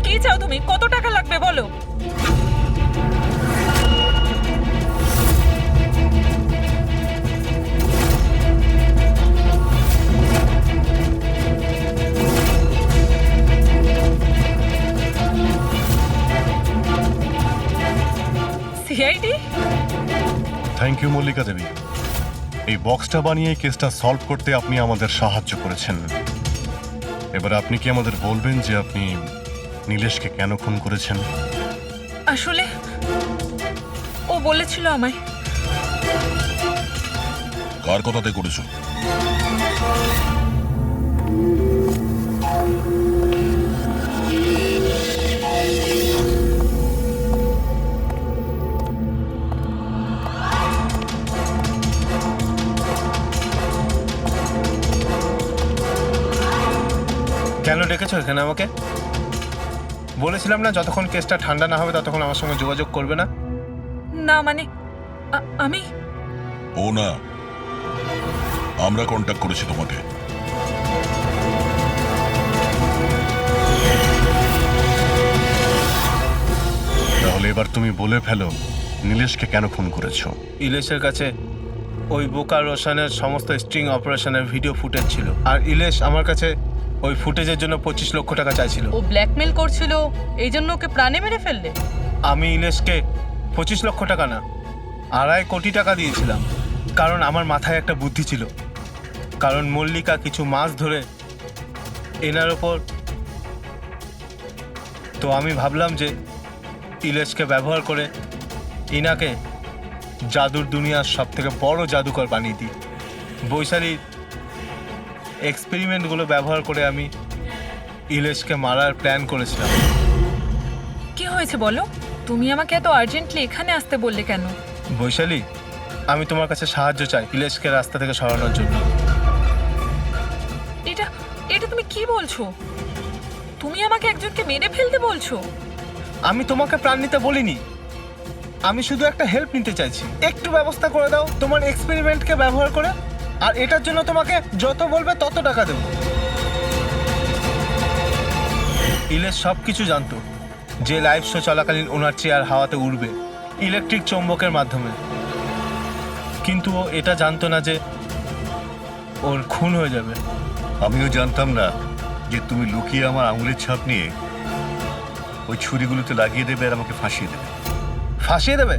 S3: কি চাও তুমি? কত টাকা লাগবে বলো? সিআইডি?
S7: থ্যাংক ইউ মল্লিকা দেবী। এই বক্সটা বানিয়ে কেসটা সলভ করতে আপনি আমাদের সাহায্য করেছেন। এবার আপনি কি আমাদের বলবেন যে আপনি নীলেশকে কেন খুন করেছেন?
S3: আসলে ও বলেছিল আমায়।
S8: কার কথাতে করেছো?
S11: কেন ডেকেছো এখানে আমাকে? বলেছিলাম না যতক্ষণ কেসটা ঠান্ডা না হবে ততক্ষণ আমার সঙ্গে যোগাযোগ করবে না।
S3: না মানে আমি
S8: ও না, আমরা কন্ট্যাক্ট করেছি তোমাকে।
S7: এবার তুমি বলে ফেলো নীলেশকে কেন খুন করেছো?
S11: ইলেশের কাছে ওই বোকা রোশনের সমস্ত স্ট্রিং অপারেশনের ভিডিও ফুটেজ ছিল, আর ইলেশ আমার কাছে ওই ফুটেজের জন্য 25 লক্ষ টাকা চাইছিল।
S9: ও ব্ল্যাকমেল করছিল, এই জন্য ওকে প্রাণে মেরে ফেললে?
S11: আমি ইলেশকে 25 লক্ষ টাকা না, 2.5 কোটি টাকা দিয়েছিলাম, কারণ আমার মাথায় একটা বুদ্ধি ছিল। কারণ মল্লিকা কিছু মাস ধরে এনার ওপর, তো আমি ভাবলাম যে ইলেশকে ব্যবহার করে ইনাকে জাদুর দুনিয়ার সব থেকে বড় জাদুকর বানিয়ে দিই। বৈশালীর এক্সপেরিমেন্টগুলো ব্যবহার করে আমি ইলেশকে মারার প্ল্যান করেছিলাম।
S3: কি হয়েছে বলো? তুমি আমাকে এত আর্জেন্টলি এখানে আসতে বললে কেন?
S11: বৈশালী, আমি তোমার কাছে সাহায্য চাই ইলেশকে রাস্তা থেকে সরানোর জন্য।
S3: এটা এটা তুমি কি বলছো? তুমি আমাকে একজনকে মেরে ফেলতে বলছো?
S11: আমি তোমাকে প্রাণ নিতে বলিনি, আমি শুধু একটা হেল্প নিতে চাইছি। একটু ব্যবস্থা করে দাও তোমার এক্সপেরিমেন্টকে ব্যবহার করে, আর এটার জন্য তোমাকে যত বলবে তত টাকা দেবো। ইলেশ সব কিছু জানতো যে লাইভ শো চলাকালীন ওনার চেয়ার হাওয়াতে উড়বে ইলেকট্রিক চৌম্বকের মাধ্যমে, কিন্তু ও এটা জানতো না যে ওর খুন হয়ে যাবে।
S7: আমিও জানতাম না যে তুমি লুকিয়ে আমার আঙুলের ছাপ নিয়ে ওই ছুরিগুলোতে লাগিয়ে দেবে আর আমাকে ফাঁসিয়ে দেবে।
S11: ফাঁসিয়ে দেবে?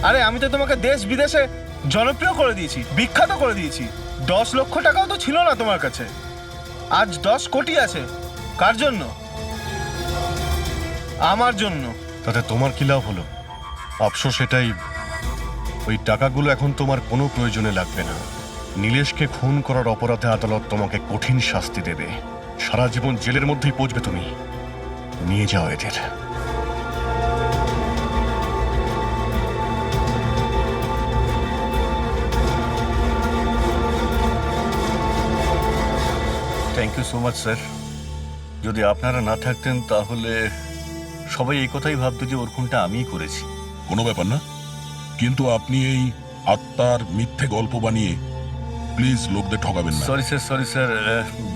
S11: আরে আমি তো তোমাকে দেশ বিদেশে জনপ্রিয় করে দিয়েছি, বিখ্যাত করে দিয়েছি। 10 লক্ষ টাকাও তো ছিল না তোমার কাছে, আজ 10 কোটি আছে। কার জন্য? আমার জন্য।
S7: তাতে তোমার কি লাভ হলো? আফসোস এটাই, ওই টাকাগুলো এখন তোমার কোনো প্রয়োজনে লাগবে না। নীলেশকে খুন করার অপরাধে আদালত তোমাকে কঠিন শাস্তি দেবে, সারা জীবন জেলের মধ্যেই পচবে তুমি। নিয়ে যাও এদের। Thank you so much sir. যদি আপনারা না থাকতেন তাহলে সবাই এই কথাই ভাবতো যে ওর খুনটা আমিই করেছি।
S8: কোনো ব্যাপার না, কিন্তু আপনি এই আত্মার মিথ্যে গল্প বানিয়ে প্লিজ লোকদের ঠকাবেন না।
S7: সরি স্যার,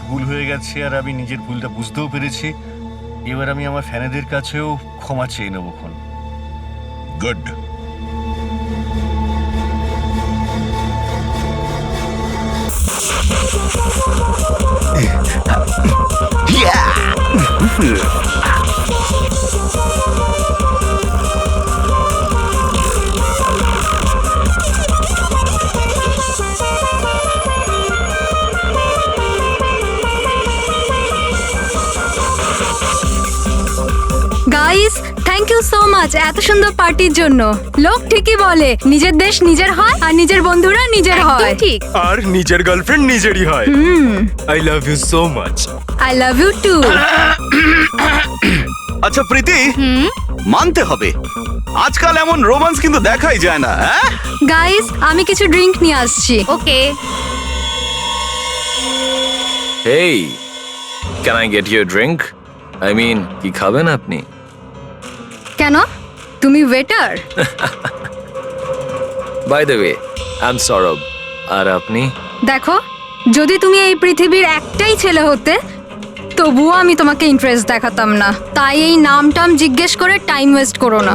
S7: ভুল হয়ে গেছে আর আমি নিজের ভুলটা বুঝতেও পেরেছি। এবার আমি আমার ফ্যানেদের কাছেও ক্ষমা চেয়ে নেব।
S8: Good.
S12: Guys, thank you so much এত সুন্দর পার্টির জন্য। লোক ঠিকই বলে নিজের দেশ নিজের হয় আর নিজের বন্ধুরা নিজের হয়। ঠিক।
S13: আর নিজের গার্লফ্রেন্ড নিজেরই হয়। I love you so much.
S12: I love you too.
S14: আচ্ছা প্রীতি, মানতে হবে আজকাল এমন রোমান্স কিন্তু দেখাই যায় না।
S12: গাইস, আমি কিছু ড্রিঙ্ক নিয়ে আসছি। Okay.
S13: Hey, can I get you a drink? I mean, কি খাবেন আপনি?
S12: কেন? তুমি waiter?
S13: By the way, I am Sourav. আর আপনি?
S12: দেখো, যদি তুমি এই পৃথিবীর একটাই ছেলে হতে তবুও আমি তোমাকে ইন্টারেস্ট দেখাতাম না। তাই এই নাম টাম জিজ্ঞেস করে টাইম ওয়েস্ট করো না।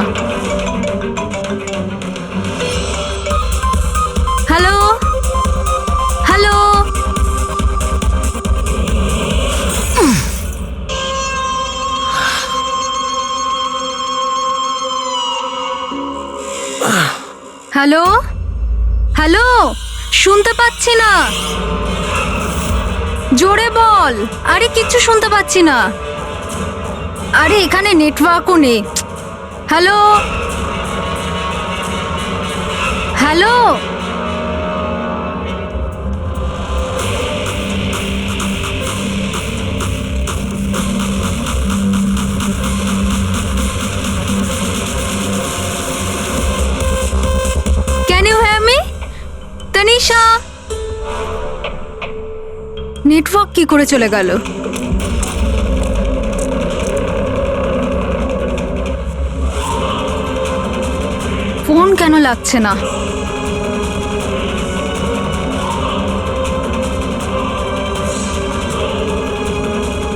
S12: হ্যালো হ্যালো, হ্যালো হ্যালো, শুনতে পাচ্ছি না, জোরে বল। আরে কিচ্ছু শুনতে পাচ্ছি না। আরে এখানে নেটওয়ার্কও নেই। Hello hello, can you hear me? Tanisha, network কি করে চলে গেল? ফোন কেন লাগছে না?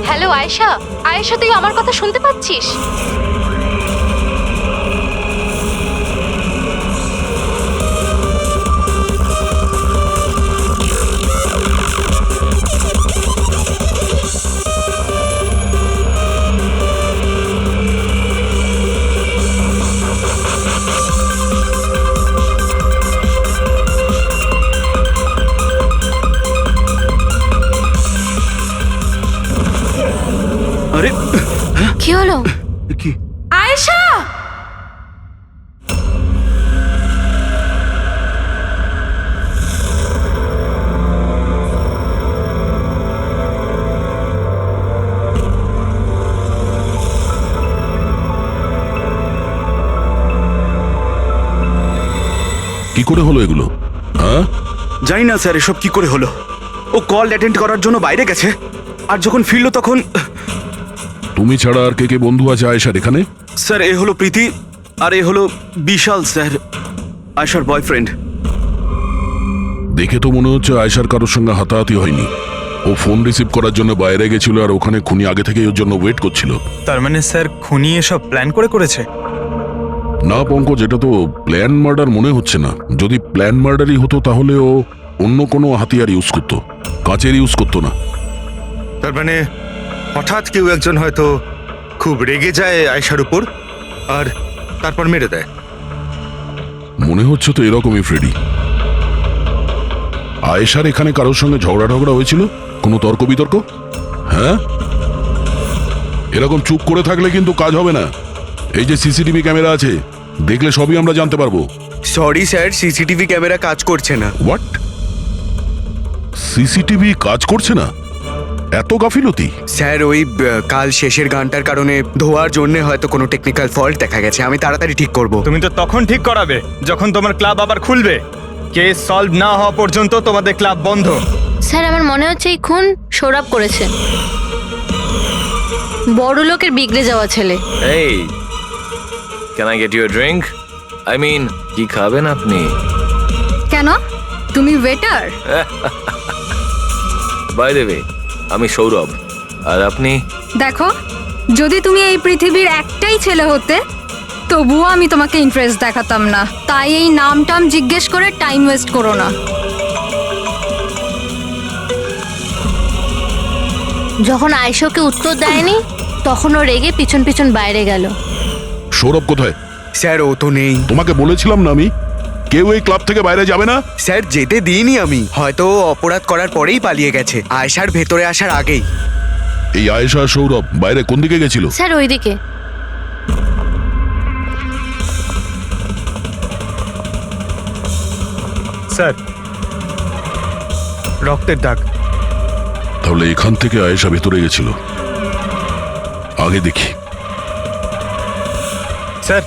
S15: হ্যালো আয়েশা, আয়েশা তুই আমার কথা শুনতে পাচ্ছিস?
S12: কি হলো?
S7: কি
S12: আয়েশা!
S8: কি করে হলো এগুলো? হ্যাঁ,
S14: জানি না স্যার এসব কি করে হলো। ও কল অ্যাটেন্ড করার জন্য বাইরে গেছে, আর যখন ফিরলো তখন
S8: তুমি ছাড়া আর কে কে বন্ধু আছে আয়েশার এখানে?
S14: স্যার এ হলো প্রীতি, আর এ হলো বিশাল স্যার, আয়শার বয়ফ্রেন্ড।
S8: দেখে তো মনে হচ্ছে আয়েশার কারোর সঙ্গে হাতাহাতি হয়নি। ও ফোন রিসিভ করার জন্য বাইরে গেছিল, আর ওখানে খুনি আগে থেকে ওর জন্য ওয়েট করছিল।
S11: তার মানে স্যার খুনি এসব প্ল্যান করেছে?
S8: না পঙ্কজ, এটা তো প্ল্যান মার্ডার মনে হচ্ছে না। যদি প্ল্যান মার্ডারই হতো তাহলে ও অন্য কোনো হাতিয়ার ইউজ করতো, কাঁচের ইউজ করতো না।
S1: তার মানে হঠাৎ কেউ একজন হয়তো খুব রেগে যায় আয়েশার উপর, আর তারপর মেরে দেয়।
S8: মনে হচ্ছে তো এরকমই ফ্রেডি। আয়েশার এখানে কারোর সঙ্গে ঝগড়া হয়েছিল? কোনো তর্ক বিতর্ক? হ্যাঁ, এরকম চুপ করে থাকলে কিন্তু কাজ হবে না। এই যে সিসিটিভি ক্যামেরা আছে, দেখলে সবই আমরা জানতে পারবো।
S14: সরি স্যার, সিসিটিভি ক্যামেরা কাজ করছে না।
S8: হোয়াট? সিসিটিভি কাজ করছে না? এত গাফিলতি?
S14: স্যার ওই কাল শেষের গানটার কারণে ধোয়ার জন্য হয়তো কোনো টেকনিক্যাল ফল্ট দেখা গেছে। আমি তাড়াতাড়ি ঠিক করব।
S11: তুমি তো তখন ঠিক করাবে যখন তোমার ক্লাব আবার খুলবে। কেস সলভ না হওয়া পর্যন্ত তোমাদের ক্লাব বন্ধ।
S12: স্যার আমার মনে হচ্ছে এই খুন সৌরভ করেছে। বড় লোকের বিগড়ে যাওয়া ছেলে।
S13: এই, can I get you a drink? I mean, কি খাবেন আপনি?
S12: কেন? তুমি ওয়েটার?
S13: বাই দ্য ওয়ে, আমি সৌরভ, আর আপনি?
S12: দেখো, যদি তুমি এই পৃথিবীর একটাই ছেলে হতে তবুও আমি তোমাকে ইন্টারেস্ট দেখাতাম না। তাই এই নামটাম জিজ্ঞেস করে টাইম ওয়েস্ট করো না।
S15: যখন আয়েশাকে উত্তর দেয়নি তখন ও রেগে পিছন পিছন বাইরে গেল।
S8: সৌরভ কোথায়?
S14: স্যার ও তো নেই।
S8: তোমাকে বলেছিলাম না আমি, কেউ এই ক্লাব থেকে বাইরে যাবে না।
S14: স্যার যেতে দিইনি আমি, হয়তো ও অপরাধ করার পরেই পালিয়ে গেছে, আয়েশার ভেতরে আসার আগেই।
S8: এই আয়েশা আর সৌরভ বাইরে কোন দিকে গেছিল?
S15: স্যার ওইদিকে।
S11: স্যার, রক্তের দাগ।
S8: তাহলে এখান থেকে আয়েশা ভেতরে গেছিল। আগে দেখি।
S11: স্যার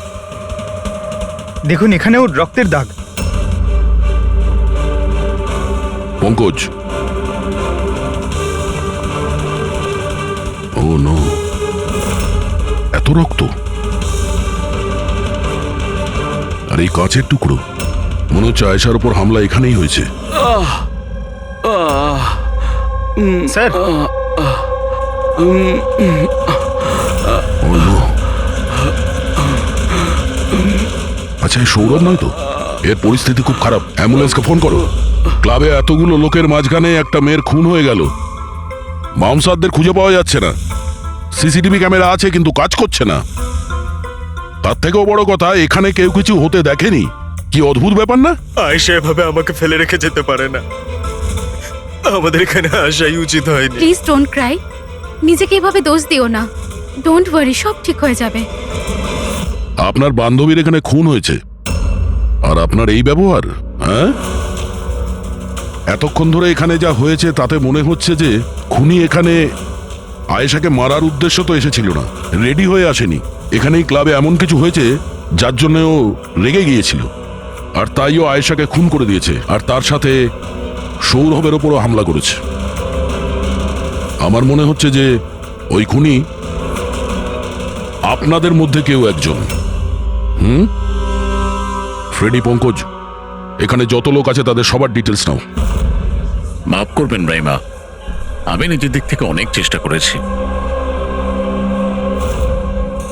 S11: দেখুন, এখানেও রক্তের দাগ।
S8: পঙ্কজ, ও নো, এত রক্ত! আর এই কাঁচের টুকরো, মনে হচ্ছে আয়েশার উপর হামলা এখানেই হয়েছে।
S11: স্যার,
S8: ও নো। আচ্ছা, এই সৌরভ নয় তো? এর পরিস্থিতি খুব খারাপ। অ্যাম্বুলেন্সকে ফোন করো। ক্লাবে এতগুলো লোকের মাঝখানে একটা মেয়ের খুন হয়ে গেল। মামসাদদের খুঁজে পাওয়া যাচ্ছে না। সিসিটিভি ক্যামেরা আছে কিন্তু কাজ করছে না। তার থেকেও বড় কথা, এখানে কেউ কিছু হতে দেখেনি। কি অদ্ভুত ব্যাপার না?
S1: আয়েশা এভাবে আমাকে ফেলে রেখে যেতে পারে না। আমাদের এখানে আসাই উচিত হয়নি।
S16: Please don't Cry. নিজেকে এভাবে দোষ দিও না। ডোন্ট ওয়ারি, সব ঠিক হয়ে যাবে।
S8: আপনার বান্ধবীর এখানে খুন হয়েছে, আর আপনার এই ব্যবহার? হ্যাঁ, এতক্ষণ ধরে এখানে যা হয়েছে তাতে মনে হচ্ছে যে খুনি এখানে আয়েশাকে মারার উদ্দেশ্য তো এসেছিল না, রেডি হয়ে আসেনি। এখানেই ক্লাবে এমন কিছু হয়েছে যার জন্য ও রেগে গিয়েছিল, আর তাই ও আয়েশাকে খুন করে দিয়েছে, আর তার সাথে সৌরভের ওপরও হামলা করেছে। আমার মনে হচ্ছে যে ওই খুনি আপনাদের মধ্যে কেউ একজন। ফ্রেডি, পঙ্কজ, এখানে যত লোক আছে তাদের সবার ডিটেলস নাও।
S10: মাফ করবেন রাইমা, আমি নিজের দিক থেকে অনেক চেষ্টা করেছি,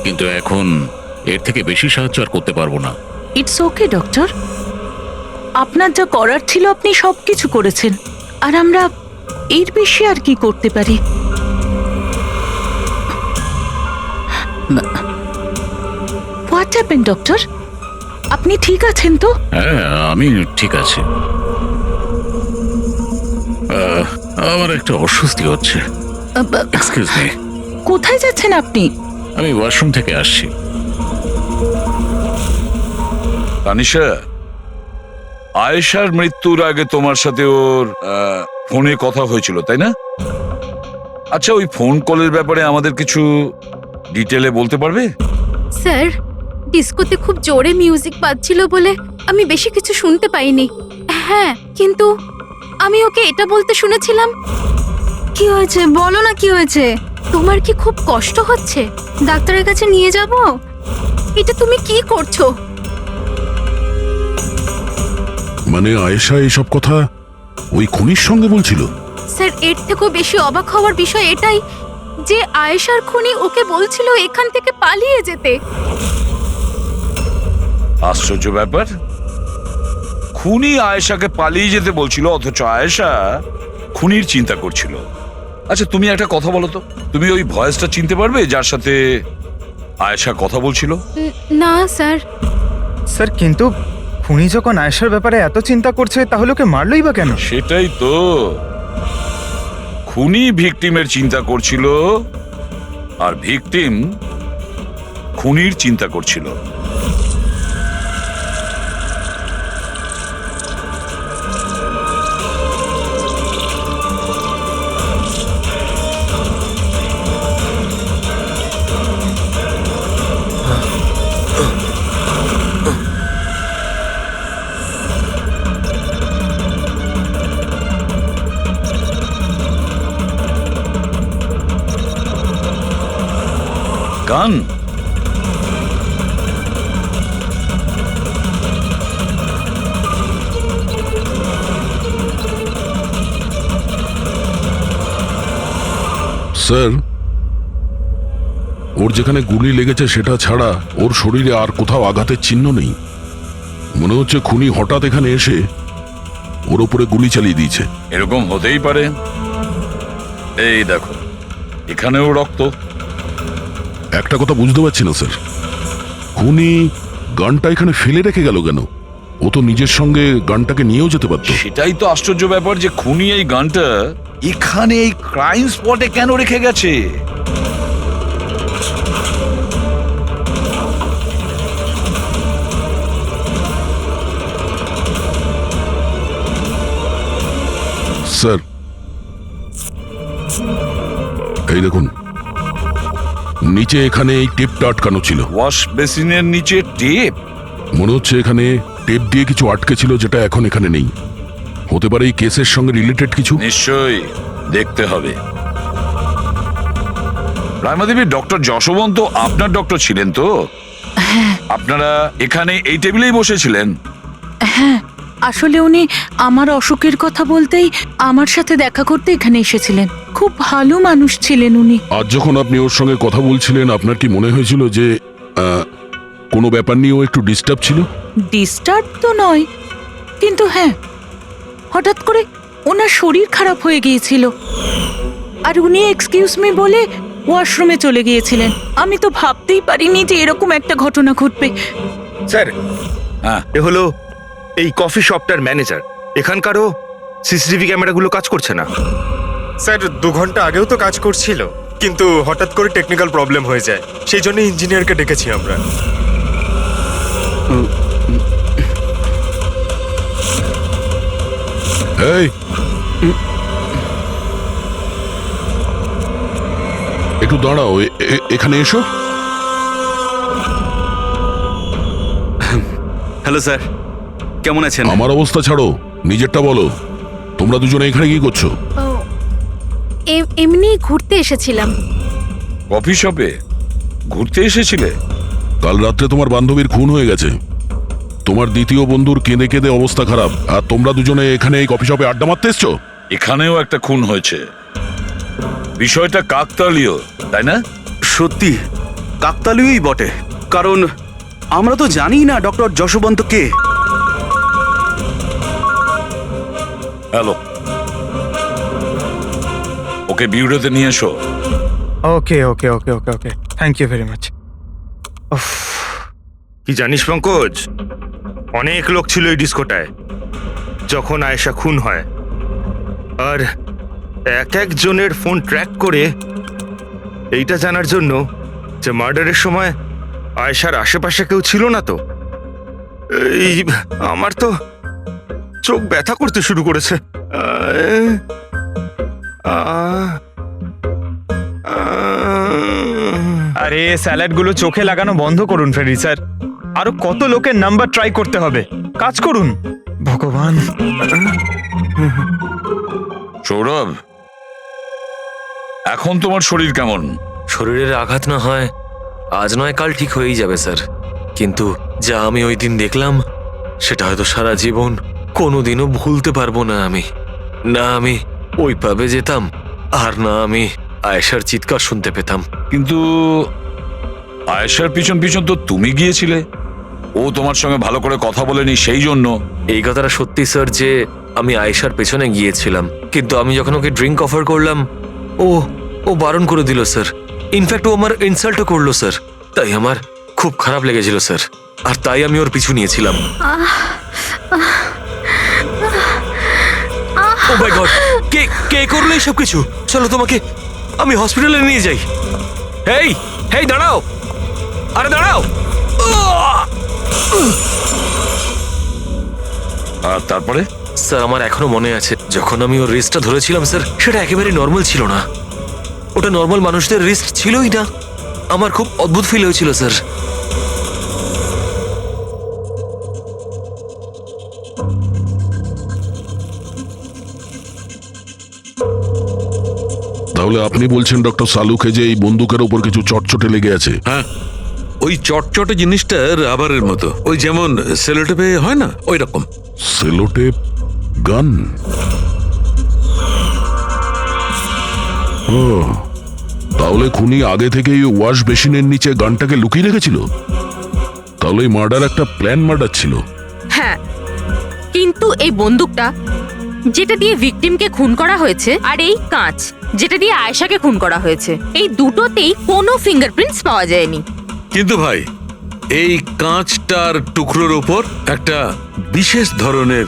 S10: কিন্তু এখন এর থেকে বেশি সাহায্য আর করতে পারবো না।
S9: ইটস ওকে ডক্টর, আপনার যা করার ছিল আপনি সব কিছু করেছেন, আর আমরা এর বেশি আর কি করতে পারি? What happen doctor? আপনি ঠিক আছেন তো?
S10: হ্যাঁ, আমি ঠিক আছি। আমার একটা অস্বস্তি হচ্ছে। Excuse me.
S9: কোথায় যাচ্ছেন আপনি?
S17: আমি ওয়াশরুম থেকে আসছি।
S10: তানিশা, আয়েশার মৃত্যুর আগে তোমার সাথে ওর ফোনে কথা হয়েছিল, তাই না? আচ্ছা, ওই ফোন কলের ব্যাপারে আমাদের কিছু ডিটেলে বলতে পারবে?
S16: স্যার, ডিস্কোতে খুব জোরে মিউজিক বাজছিল বলে আমি বেশি কিছু শুনতে পাইনি। হ্যাঁ, কিন্তু আমি ওকে এটা বলতে শুনেছিলাম,
S12: কি হয়েছে বলো না, কি হয়েছে?
S16: তোমার কি খুব কষ্ট হচ্ছে?
S12: ডাক্তারের কাছে নিয়ে যাব?
S16: এটা তুমি কি করছো?
S8: মানে আয়েশা এইসব কথা ওই খুনির সঙ্গে বলছিল?
S16: স্যার, এর থেকেও বেশি অবাক হওয়ার বিষয় এটাই যে আয়েশার খুনি ওকে বলছিল এখান থেকে পালিয়ে যেতে।
S10: আশ্চর্য ব্যাপার, খুনি আয়েশাকে পালিয়ে যেতে বলছিল অথচ আয়েশা খুনির চিন্তা করছিল। আচ্ছা, তুমি একটা কথা বলো তো, তুমি ওই ভয়েসটা চিনতে পারবে যার সাথে আয়েশা কথা বলছিল?
S16: না স্যার।
S11: স্যার, কিন্তু খুনি যখন আয়েশার ব্যাপারে এত চিন্তা করছে তাহলে ওকে মারলই বা কেন?
S10: সেটাই তো, খুনি ভিকটিমের চিন্তা করছিল আর ভিকটিম খুনির চিন্তা করছিল। গান?
S8: স্যার, ওর যেখানে গুলি লেগেছে সেটা ছাড়া ওর শরীরে আর কোথাও আঘাতের চিহ্ন নেই। মনে হচ্ছে খুনি হঠাৎ এখানে এসে ওর উপরে গুলি চালিয়ে দিয়েছে।
S10: এরকম হতেই পারে। এই দেখো, এখানেও রক্ত।
S8: একটা কথা বুঝতে পারছি না স্যার, খুনি গানটা এখানে ফেলে রেখে গেল কেন? ও তো নিজের সঙ্গে গানটাকে নিয়েও যেতে পারত।
S10: সেটাই তো আশ্চর্য ব্যাপার যে খুনি এই গানটা এখানে এই ক্রাইম স্পটে কেন রেখে গেছে।
S8: স্যার, এই দেখুন, নিচে এখানে এই টেপটা আটকানো ছিল।
S10: ওয়াশ বেসিনের নিচে টেপ?
S8: মনে হচ্ছে এখানে টেপ দিয়ে কিছু আটকে ছিল যেটা এখন এখানে নেই। হতে পারে এই কেসের সঙ্গে রিলেটেড কিছু।
S10: নিশ্চয়ই, দেখতে হবে। রায়মাদেবী, ডক্টর যশবন্ত আপনার ডক্টর ছিলেন তো? আপনারা এখানে এই টেবিলেই বসেছিলেন?
S18: হ্যাঁ, আসলে উনি আমার অসুখের কথা বলতেই আমার সাথে দেখা করতে এখানে এসেছিলেন। খুব ভালো মানুষ ছিলেন উনি।
S8: আজ যখন আপনি ওর সঙ্গে কথা বলছিলেন, আপনার কি মনে হয়েছিল যে কোনো ব্যাপার নিয়ে ও একটু ডিস্টার্ব ছিল?
S18: ডিস্টার্ব তো নয়, কিন্তু হ্যাঁ, হঠাৎ করে ওনার শরীর খারাপ হয়ে গিয়েছিল আর উনি এক্সকিউজ মি বলে ওয়াশরুমে চলে গিয়েছিলেন। আমি তো ভাবতেই পারিনি যে এরকম একটা ঘটনা ঘটবে।
S11: স্যার,
S10: এ
S11: হলো এই কফি শপটার ম্যানেজার। এখানকারও সিসিটিভি ক্যামেরাগুলো কাজ করছে না। স্যার, 2 ঘন্টা আগেও তো কাজ করছিল, কিন্তু হঠাৎ করে টেকনিক্যাল প্রবলেম হয়ে যায়, সেই জন্য ইঞ্জিনিয়ারকে ডেকেছি আমরা।
S8: এই, একটু দাঁড়াও, এখানে এসো।
S14: হ্যালো স্যার, কেমন আছেন?
S8: আমার অবস্থা ছাড়ো, নিজেরটা বলো। তোমরা দুজনে এখানে কি করছো?
S16: এমনি ঘুরতে এসেছিলাম।
S10: কফি শপে ঘুরতে এসেছিলে?
S8: কাল রাত্রে তোমার বান্ধবীর খুন হয়ে গেছে। তোমার দ্বিতীয় বন্ধুর কেঁদে কেঁদে অবস্থা খারাপ, আর তোমরা দুজনে এখানে এই কফি শপে আড্ডা মারতে এসছো?
S10: এখানেও একটা খুন হয়েছে। বিষয়টা কাকতালীয়, তাই না?
S14: সত্যি কাকতালীয়ই বটে, কারণ আমরা তো জানি না ডক্টর যশবন্ত কে।
S10: হ্যালো, ওকে বিউরোতে নিয়ে এসো।
S11: ওকে ওকে ওকে ওকে ওকে, থ্যাংক ইউ ভেরি মাচ। কি জানিস পঙ্কজ, অনেক লোক ছিল এই ডিস্কোটায় যখন আয়েশা খুন হয়, আর এক একজনের ফোন ট্র্যাক করে এইটা জানার জন্য
S1: যে মার্ডারের সময় আয়েশার আশেপাশে কেউ ছিল না তো? এই আমার তো চোখ ব্যথা করতে শুরু করেছে।
S11: আরে স্যালাডগুলো চোখে লাগানো বন্ধ করুন ফেরি স্যার। আরো কত লোকের নাম্বার ট্রাই করতে হবে, কাজ করুন। ভগবান।
S10: সৌরভ, এখন তোমার শরীর কেমন?
S13: শরীরের আঘাত না হয় আজ নয় কাল ঠিক হয়েই যাবে স্যার, কিন্তু যা আমি ওই দিন দেখলাম সেটা হয়তো সারা জীবন কোনোদিনও ভুলতে পারবো না আমি। না আমি ওই পাবে যেতাম, আর না আমি আয়েশার চিৎকার শুনতে পেতাম।
S10: কিন্তু আয়েশার পিছন পিছন তো তুমি গিয়েছিলে, ও তোমার সঙ্গে ভালো করে কথা বলেনি সেই জন্য।
S13: এই কথাটা সত্যি স্যার যে আমি আয়েশার পেছনে গিয়েছিলাম, কিন্তু আমি যখন ওকে ড্রিঙ্ক অফার করলাম ও বারণ করে দিল স্যার। ইনফ্যাক্ট ও আমার ইনসাল্টও করলো স্যার, তাই আমার খুব খারাপ লেগেছিল স্যার, আর তাই আমি ওর পিছু নিয়েছিলাম। ও মাই গড, কে করলো এইসব কিছু? চলো তোমাকে আমি হসপিটালে নিয়ে যাই। হেই দাঁড়াও, আরে দাঁড়াও।
S10: আর তারপরে?
S13: স্যার আমার এখনো মনে আছে যখন আমি ওর রিস্টটা ধরেছিলাম স্যার, সেটা একেবারে নর্মাল ছিল না। ওটা নর্মাল মানুষদের রিস্ট ছিলই না। আমার খুব অদ্ভুত ফিল হয়েছিল স্যার।
S8: তাহলে আপনি বলছেন ডক্টর সালুকে যে এই বন্দুকের উপর কিছু চটচটে লেগে আছে?
S10: হ্যাঁ, ওই চটচটে জিনিসটা রাবারের মতো, ওই যেমন সেলোটেপে হয় না, ওই রকম।
S8: সেলোটেপ গান? ও, তাহলে খুনি আগে থেকেই ওয়াশ বেসিনের নিচে গানটাকে লুকিয়ে রেখেছিল। তাহলে এই মার্ডার একটা প্ল্যান মার্ডার ছিল।
S15: হ্যাঁ, কিন্তু এই বন্দুকটা যেটা দিয়ে ভিকটিমকে খুন করা হয়েছে, আর এই কাঁচ যেটা দিয়ে আয়েশাকে খুন করা হয়েছে, এই দুটোতেই কোনো ফিঙ্গারপ্রিন্টস পাওয়া যায়নি।
S10: কিন্তু ভাই, এই কাঁচটার টুকরোর উপর একটা বিশেষ ধরনের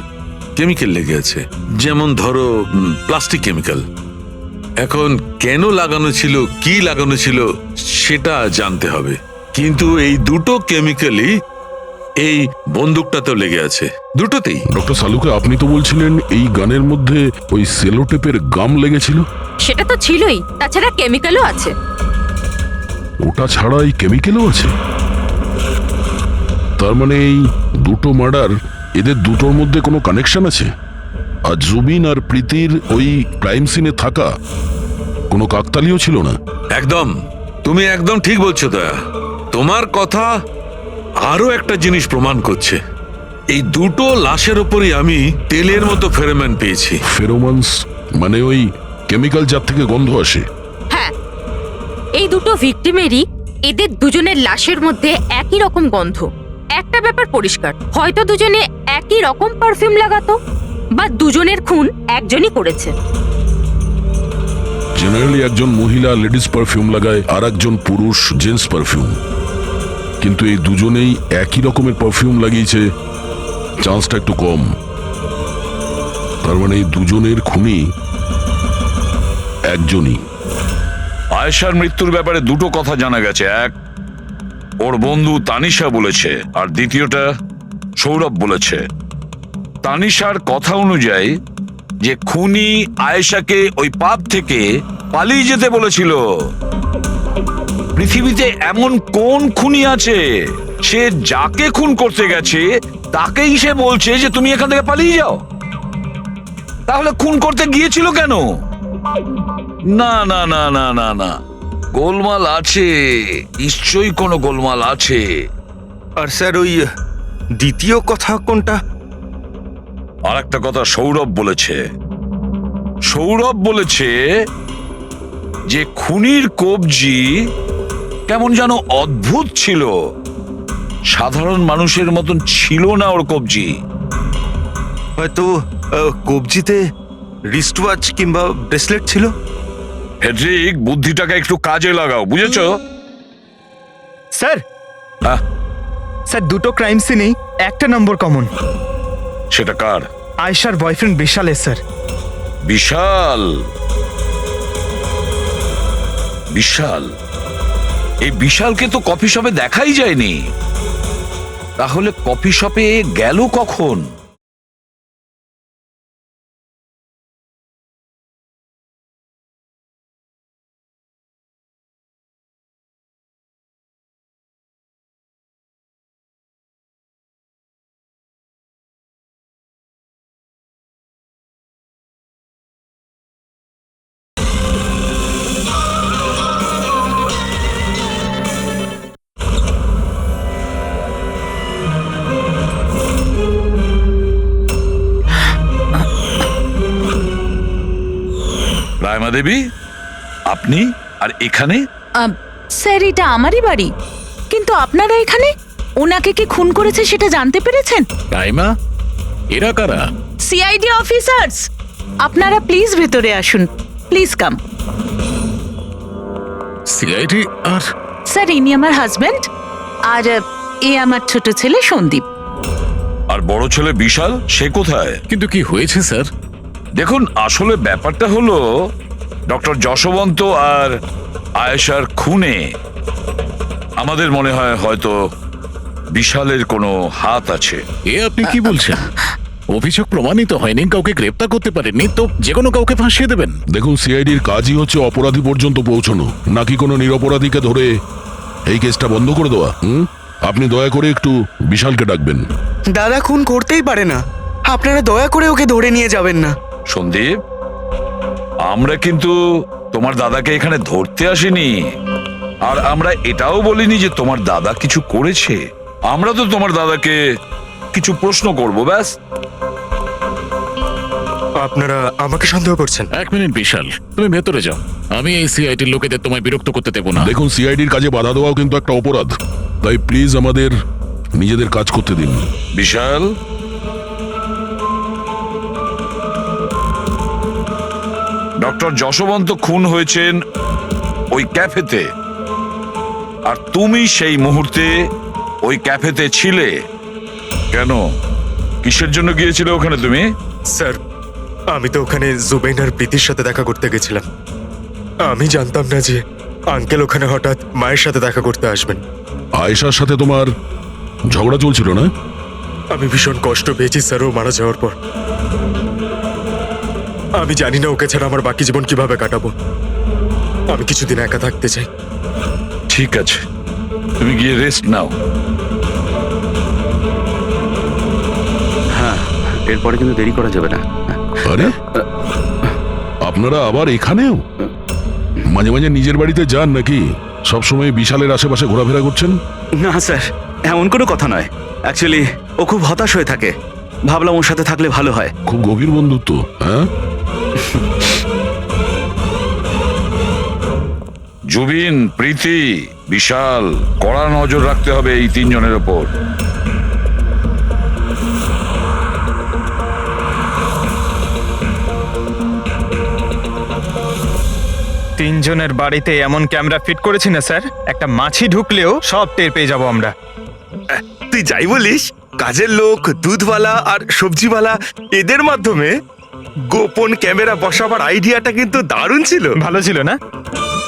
S10: কেমিক্যাল লেগে আছে, যেমন ধরো প্লাস্টিক কেমিক্যাল। এখন কেন লাগানো ছিল, কি লাগানো ছিল সেটা জানতে হবে, কিন্তু এই দুটো কেমিক্যালই এই বন্দুকটাতেও লেগে আছে, দুটোতেই।
S8: ডক্টর সালুকে, আপনি তো বলছিলেন এই গানের মধ্যে ওই সেলোটেপের গাম লেগেছিল।
S15: সেটা তো ছিলই, তাছাড়া কেমিক্যালও আছে।
S8: ওটা ছাড়া এই কেমিক্যালও আছে? তার মানে এই দুটো মার্ডার, এদের দুটোর মধ্যে কোনো কানেকশন আছে? আর জুবিন আর প্রীতির ওই ক্রাইম সিনে থাকা কোনো কাকতালীয় ছিল না?
S10: একদম, তুমি একদম ঠিক বলছো দয়া। তোমার কথা আরো একটা জিনিস প্রমাণ করছে, এই দুটো লাশের উপরই আমি তেলের মতো ফেরোমন পেয়েছি।
S8: ফেরোমনস মানে ওই কেমিক্যাল যার থেকে গন্ধ আসে?
S15: হ্যাঁ, এই দুটো ভিকটিমেরই এদের দুজনের লাশের মধ্যে একই রকম গন্ধ। একটা ব্যাপার পরিষ্কার, হয়তো দুজনে একই রকম পারফিউম লাগাতো, বা দুজনের খুন একজনই করেছে।
S8: জেনারেলি একজন মহিলা লেডিস পারফিউম লাগায়, আর একজন পুরুষ জেন্টস পারফিউম, কিন্তু এই দুজনেই একই রকমের পারফিউম লাগিয়েছে, চান্সটা একটু কম। তার মানে এই দুজনের খুনি একজনই।
S10: আয়েশার মৃত্যুর ব্যাপারে দুটো কথা জানা গেছে, এক ওর বন্ধু তানিশা বলেছে, আর দ্বিতীয়টা সৌরভ বলেছে। তানিশার কথা অনুযায়ী যে খুনি আয়েশাকে ওই পাব থেকে পালিয়ে যেতে বলেছিল। পৃথিবীতে এমন কোন খুনি আছে সে যাকে খুন করতে গেছে তাকেই সে বলছে যে তুমি এখান থেকে পালিয়ে যাও? তাহলে খুন করতে গিয়েছিল কেন? না না না না না না, গোলমাল আছে, নিশ্চয়ই কোনো গোলমাল আছে।
S1: আর স্যার ওই দ্বিতীয় কথা কোনটা?
S10: আর একটা কথা সৌরভ বলেছে। সৌরভ বলেছে যে খুনির কবজি কেমন যেন অদ্ভুত ছিল, সাধারণ মানুষের মতন ছিল না ওর কবজি।
S1: হয়তো কবজিতে রিস্ট ওয়াচ কিংবা ব্রেসলেট ছিল।
S10: হেড্রিক, বুদ্ধিটাকে একটু কাজে লাগাও, বুঝেছো?
S11: স্যার, স্যার দুটো ক্রাইম সিনেই একটা নম্বর কমন।
S10: সেটা কার?
S11: আয়েশার বয়ফ্রেন্ড বিশালের স্যার।
S10: বিশাল? বিশাল
S17: এই বিশালকে তো কফি শপে দেখাই যায়নি। তাহলে কফি শপে গেল কখন? রায়মা দেবী, আপনি আর এখানে?
S18: স্যার, এটা আমারই বাড়ি, কিন্তু আপনারা এখানে ওনাকে কি খুন করেছে সেটা জানতে পেরেছেন?
S19: রাইমা, এরা কারা?
S18: CID officers. আপনারা প্লিজ ভেতরে আসুন, প্লিজ কাম।
S19: সিআইডি? আর
S18: স্যার, ইনি আমার হাজবেন্ড, আর এ আমার ছোট ছেলে সন্দীপ।
S17: আর বড় ছেলে বিশাল, সে কোথায়?
S19: কিন্তু কি হয়েছে স্যার?
S17: দেখুন, আসলে ব্যাপারটা হলো ডক্টর যশবন্ত আর আয়েশার খুনে আমাদের মনে হয় হয়তো বিশালের কোনো হাত আছে।
S19: এ আপনি কি বলছেন? অভিযোগ প্রমাণিত হয়নি, কাউকে গ্রেপ্তার করতে পারেননি, তো যে কোনো কাউকে ফাঁসিয়ে দেবেন?
S8: দেখুন, সিআইডির কাজই হচ্ছে অপরাধী পর্যন্ত পৌঁছানো, নাকি কোনো নিরপরাধীকে ধরে এই কেসটা বন্ধ করে দেওয়া। আপনি দয়া করে একটু বিশালকে ডাকবেন।
S20: দাদা খুন করতেই পারে না, আপনারা দয়া করে ওকে ধরে নিয়ে যাবেন না।
S17: সন্দীপ, আমরা কিন্তু তোমার দাদাকে এখানে ধরতে আসিনি, আর আমরা এটাও বলিনি যে তোমার দাদা কিছু করেছে। আমরা তো তোমার দাদাকে কিছু প্রশ্ন করব, ব্যাস।
S19: আপনারা আমাকে সন্দেহ করছেন? এক মিনিট বিশাল, তুমি ভেতরে যাও, আমি এই সিআইডির লোকেদের তোমায় বিরক্ত করতে দেবো না।
S8: দেখুন, সিআইডির কাজে বাধা দেওয়াও কিন্তু একটা অপরাধ, তাই প্লিজ আমাদের নিজেদের কাজ করতে দিন।
S17: বিশাল, ডক্টর যশবন্ত খুন হয়েছেন ওই ক্যাফেতে, আর তুমি সেই মুহূর্তে ওই ক্যাফেতে ছিলে। কেন, কিসের জন্য গিয়েছিলে ওখানে তুমি?
S21: স্যার, আমি তো ওখানে জুবেইন আর প্রীতির সাথে দেখা করতে গেছিলাম। আমি জানতাম না যে আঙ্কেল ওখানে হঠাৎ মায়ের সাথে দেখা করতে আসবেন।
S8: আয়েশার সাথে তোমার ঝগড়া চলছিল না?
S21: আমি ভীষণ কষ্ট পেয়েছি স্যার ও মারা যাওয়ার পর। আমি জানি না ওকে ছাড়া আমার বাকি জীবন কিভাবে কাটাবো। আমি কিছুদিন একা থাকতে চাই।
S17: ঠিক আছে, তুমি গিয়ে রেস্ট নাও।
S14: হ্যাঁ, এরপরে কিন্তু দেরি করা যাবে না।
S8: আরে, আপনারা আবার এখানেও? মাঝে মাঝে নিজের বাড়িতে যান নাকি? সবসময় বিশালের আশেপাশে ঘোরাফেরা করছেন?
S14: না স্যার, এমন কোনো কথা নয়। অ্যাকচুয়ালি ও খুব হতাশ হয়ে থাকে, ভাবলাম ওর সাথে থাকলে ভালো হয়।
S8: খুব গভীর বন্ধুত্ব, হ্যাঁ?
S17: জুবিন, প্রীতি, বিশাল, কড়া নজর রাখতে হবে এই তিনজনের ওপর।
S11: তিনজনের বাড়িতে এমন ক্যামেরা ফিট করেছি না স্যার, একটা মাছি ঢুকলেও সব টের পেয়ে যাবো আমরা।
S22: তুই যাই বলিস, কাজের লোক, দুধওয়ালা আর সবজিওয়ালা, এদের মাধ্যমে গোপন ক্যামেরা বসাবার আইডিয়াটা কিন্তু দারুণ ছিল।
S11: ভালো ছিল না?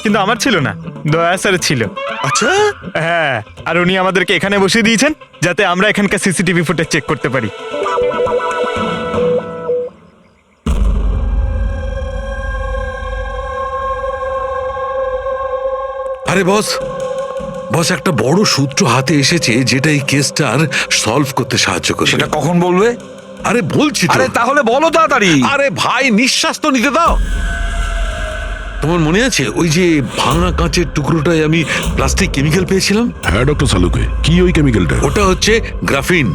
S11: কিন্তু আমার ছিল না, দয়া স্যার ছিল।
S22: আচ্ছা,
S11: হ্যাঁ, আর উনি আমাদেরকে এখানে বসিয়ে দিয়েছেন যাতে আমরা এখানকার সিসিটিভি ফুটেজ চেক করতে পারি।
S10: আরে বস, একটা বড় সূত্র হাতে এসেছে যেটা এই কেসটার সলভ করতে সাহায্য করবে।
S17: সেটা কখন বলবে?
S10: আরে বলছি তো।
S17: আরে তাহলে বলো তাড়াতাড়ি।
S10: আরে ভাই, নিঃশ্বাস তো নিতে দাও। তোমার মনে আছে ওই যে ভাঙা কাঁচের টুকরোটায় আমি প্লাস্টিক কেমিক্যাল পেয়েছিলাম?
S8: হ্যাঁ ডক্টর সালুকে, কি ওই কেমিক্যালটা?
S10: ওটা হচ্ছে গ্রাফিন,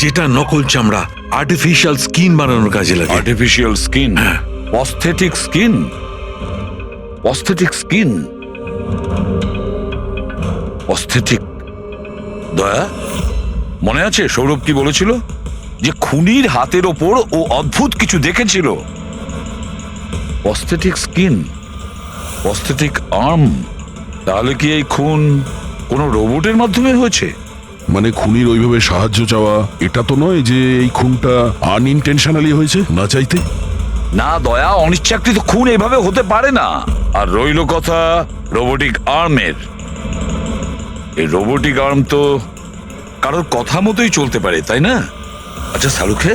S10: যেটা নকল চামড়া, আর্টিফিশিয়াল স্কিন বানানোর কাজে লাগে।
S17: Artificial skin? Prosthetic skin? Prosthetic skin? Prosthetic? দয়া, মনে আছে সৌরভ কি বলেছিল? যে খুনির হাতের ওপর ও অদ্ভুত কিছু দেখেছিল। Prosthetic skin, prosthetic arm. তাহলে কি এই খুন কোনো রোবটের মাধ্যমে হয়েছে?
S8: মানে খুনির ওইভাবে সাহায্য চাওয়া এটা তো নয় যে এই খুনটা আনইনটেনশনালি হয়েছে, না চাইতে?
S17: না দয়া, অনিচ্ছাকৃত খুন এভাবে হতে পারে না। আর রইল কথা রোবোটিক আর্মের, এই রোবোটিক আর্ম তো কারোর কথা মতোই চলতে পারে, তাই না? আচ্ছা শাহরুখে,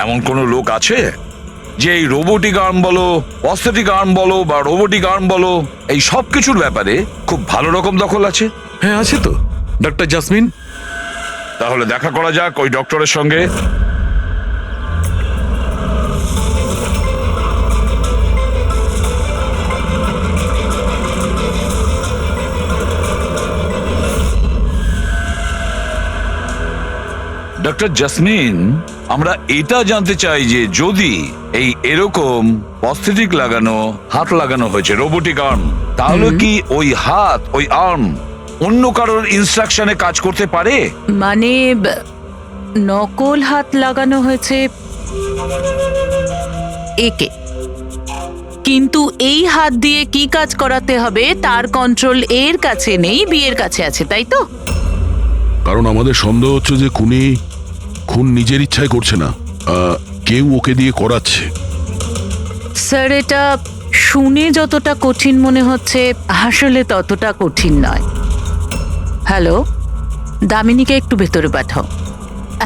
S17: এমন কোনো লোক আছে যে এই রোবোটিক আর্ম বলো, অস্থেটিক আর্ম বলো বা রোবোটিক আর্ম বলো, এই সব কিছুর ব্যাপারে খুব ভালো রকম দখল আছে?
S19: হ্যাঁ আছে তো, ডক্টর জাসমিন।
S17: তাহলে দেখা করা যাক ওই ডক্টরের সঙ্গে। ডক্টর জাসমিন, আমরা এটা জানতে চাই যে যদি এই এরকম প্রস্থেটিক লাগানো হাত লাগানো হয়েছে রোবোটিক আর্ম, তাহলে কি ওই হাত ওই আর্ম অন্য কারোর ইনস্ট্রাকশনে কাজ করতে পারে?
S18: মানে নকল হাত লাগানো হয়েছে একে, কিন্তু এই হাত দিয়ে কি কাজ করাতে হবে তার কন্ট্রোল এর কাছে নেই, বিয়ের কাছে আছে, তাই তো?
S8: কারণ আমাদের সন্দেহ হচ্ছে যে খুন নিজের ইচ্ছায় করছে না, কেউ ওকে দিয়ে করাচ্ছে।
S18: স্যার, এটা শুনে যতটা কঠিন মনে হচ্ছে আসলে ততটা কঠিন নয়। হ্যালো, দামিনীকে একটু ভেতরে পাঠাও।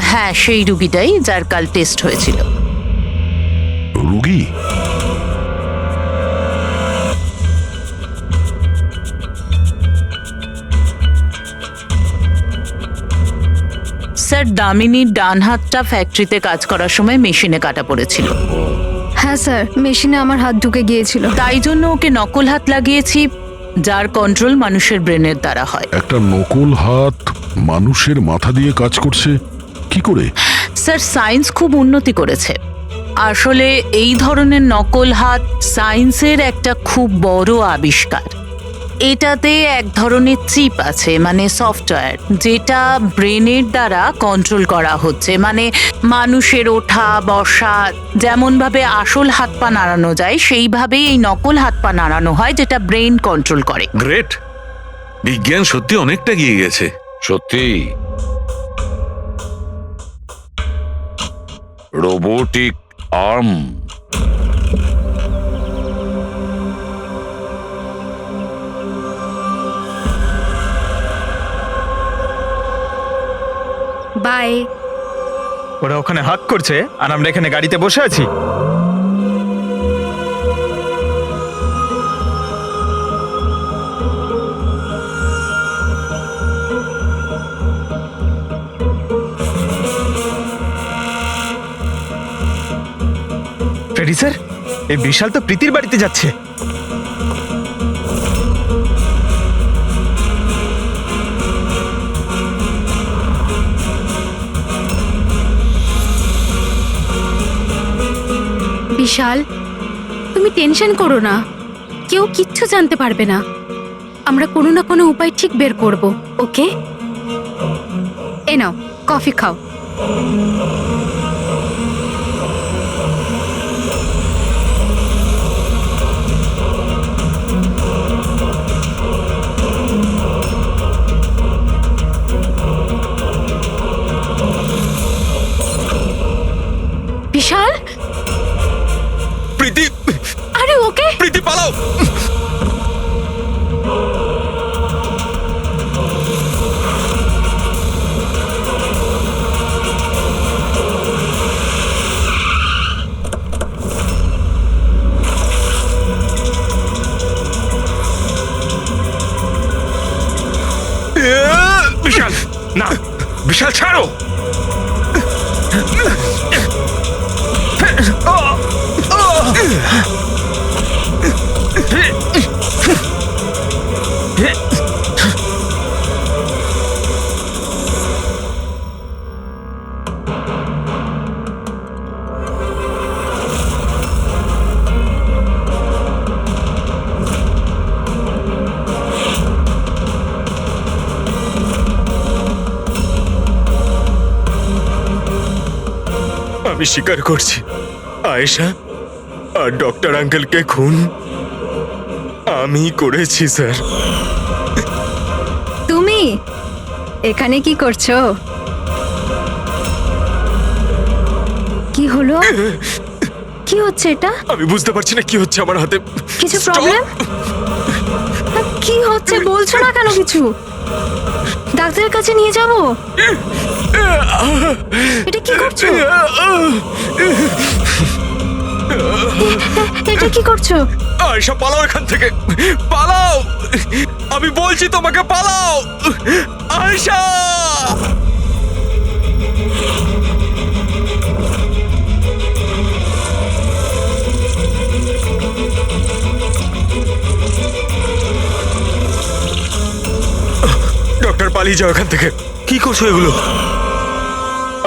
S18: হ্যাঁ, সেই রুগীটাই যার কাল টেস্ট হয়েছিল।
S8: রুগী?
S18: স্যার, দামিনীর ডান হাতটা ফ্যাক্টরিতে কাজ করার সময় মেশিনে কাটা পড়েছিল।
S12: হ্যাঁ স্যার, মেশিনে আমার হাত ঢুকে গিয়েছিল,
S18: তাই জন্য ওকে নকল হাত লাগিয়েছি, যার কন্ট্রোল মানুষের ব্রেনের দ্বারা হয়।
S8: একটা নকল হাত মানুষের মাথা দিয়ে কাজ করছে কি করে?
S18: স্যার, সায়েন্স খুব উন্নতি করেছে। আসলে এই ধরনের নকল হাত সায়েন্সের একটা খুব বড় আবিষ্কার। এটাতে এক ধরনের চিপ আছে, মানে সফটওয়্যার, যেটা ব্রেনের দ্বারা কন্ট্রোল করা হচ্ছে। মানে মানুষের ওঠা বসা যেমন ভাবে আসল হাত পা নাড়ানো যায়, সেইভাবেই এই নকল হাত পা নাড়ানো হয়, যেটা ব্রেন কন্ট্রোল করে।
S19: গ্রেট, বিজ্ঞান সত্যি অনেকটা এগিয়ে গেছে।
S17: সত্যি রোবোটিক আর্ম।
S12: বাই।
S11: ওরা ওখানে হাক করছে আর আমরা এখানে গাড়িতে বসে আছি। ফ্রেডি স্যার, এই বিশাল তো প্রীতির বাড়িতে যাচ্ছে।
S16: বিশাল, তুমি টেনশন করো না, কেউ কিচ্ছু জানতে পারবে না। আমরা কোনো না কোনো উপায় ঠিক বের করব, ওকে?
S12: এ নাও, কফি খাও।
S16: বিশাল,
S22: প্রীতি,
S16: আরে ওকে?
S22: প্রীতি পালাও। বিশাল, না বিশাল, ছাড়ো। আমি স্বীকার করছি, আয়েশা আর ডক্টর আঙ্কেলকে খুন আমি করেছি স্যার।
S12: তুমি এখানে কি করছো? কি হলো? কি হচ্ছে এটা?
S21: আমি বুঝতে পারছি না কি হচ্ছে আমার হাতে।
S12: কিছু প্রবলেম? কি হচ্ছে বলছো না কেন কিছু? ডাক্তারের কাছে নিয়ে যাব? এটা কি করছো? এটা কি করছো?
S22: আয়শা, পালাও এখান থেকে, পালাও! আমি বলছি তোমাকে, পালাও আয়শা!
S21: ডক্টর, পালিয়ে যাও এখান থেকে। কি করছো এগুলো?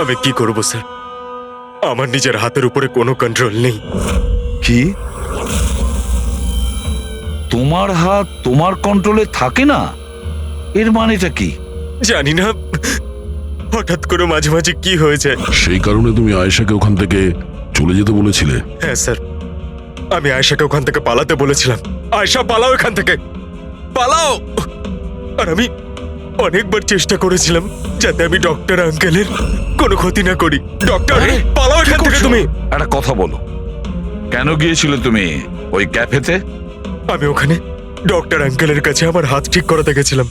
S21: আমি কি করব স্যার? আমার নিজের হাতের উপরে কোনো কন্ট্রোল নেই।
S17: কি? তোমার হাত তোমার কন্ট্রোলে থাকে না? এর মানেটা কি?
S21: জানি না, হঠাৎ করে মাঝে মাঝে কি হয়ে যায়।
S8: সেই কারণে তুমি আয়েশাকে ওখান থেকে চলে যেতে বলেছিলে?
S21: হ্যাঁ স্যার, আমি আয়েশাকে ওখান থেকে পালাতে বলেছিলাম। আয়েশা, পালাও এখান থেকে, পালাও! আর আমি অনেকবার চেষ্টা করেছিলাম যাতে আমি ডক্টর আঙ্কেলের কোনো ক্ষতি না করি। ডক্টর, পালাও এখান থেকে তুমি।
S17: একটা কথা বলো, কেন গিয়েছিলে তুমি ওই ক্যাফেতে?
S21: আমি ওখানে ডক্টর আঙ্কেলের কাছে আমার হাত ঠিক করাতে গেছিলাম,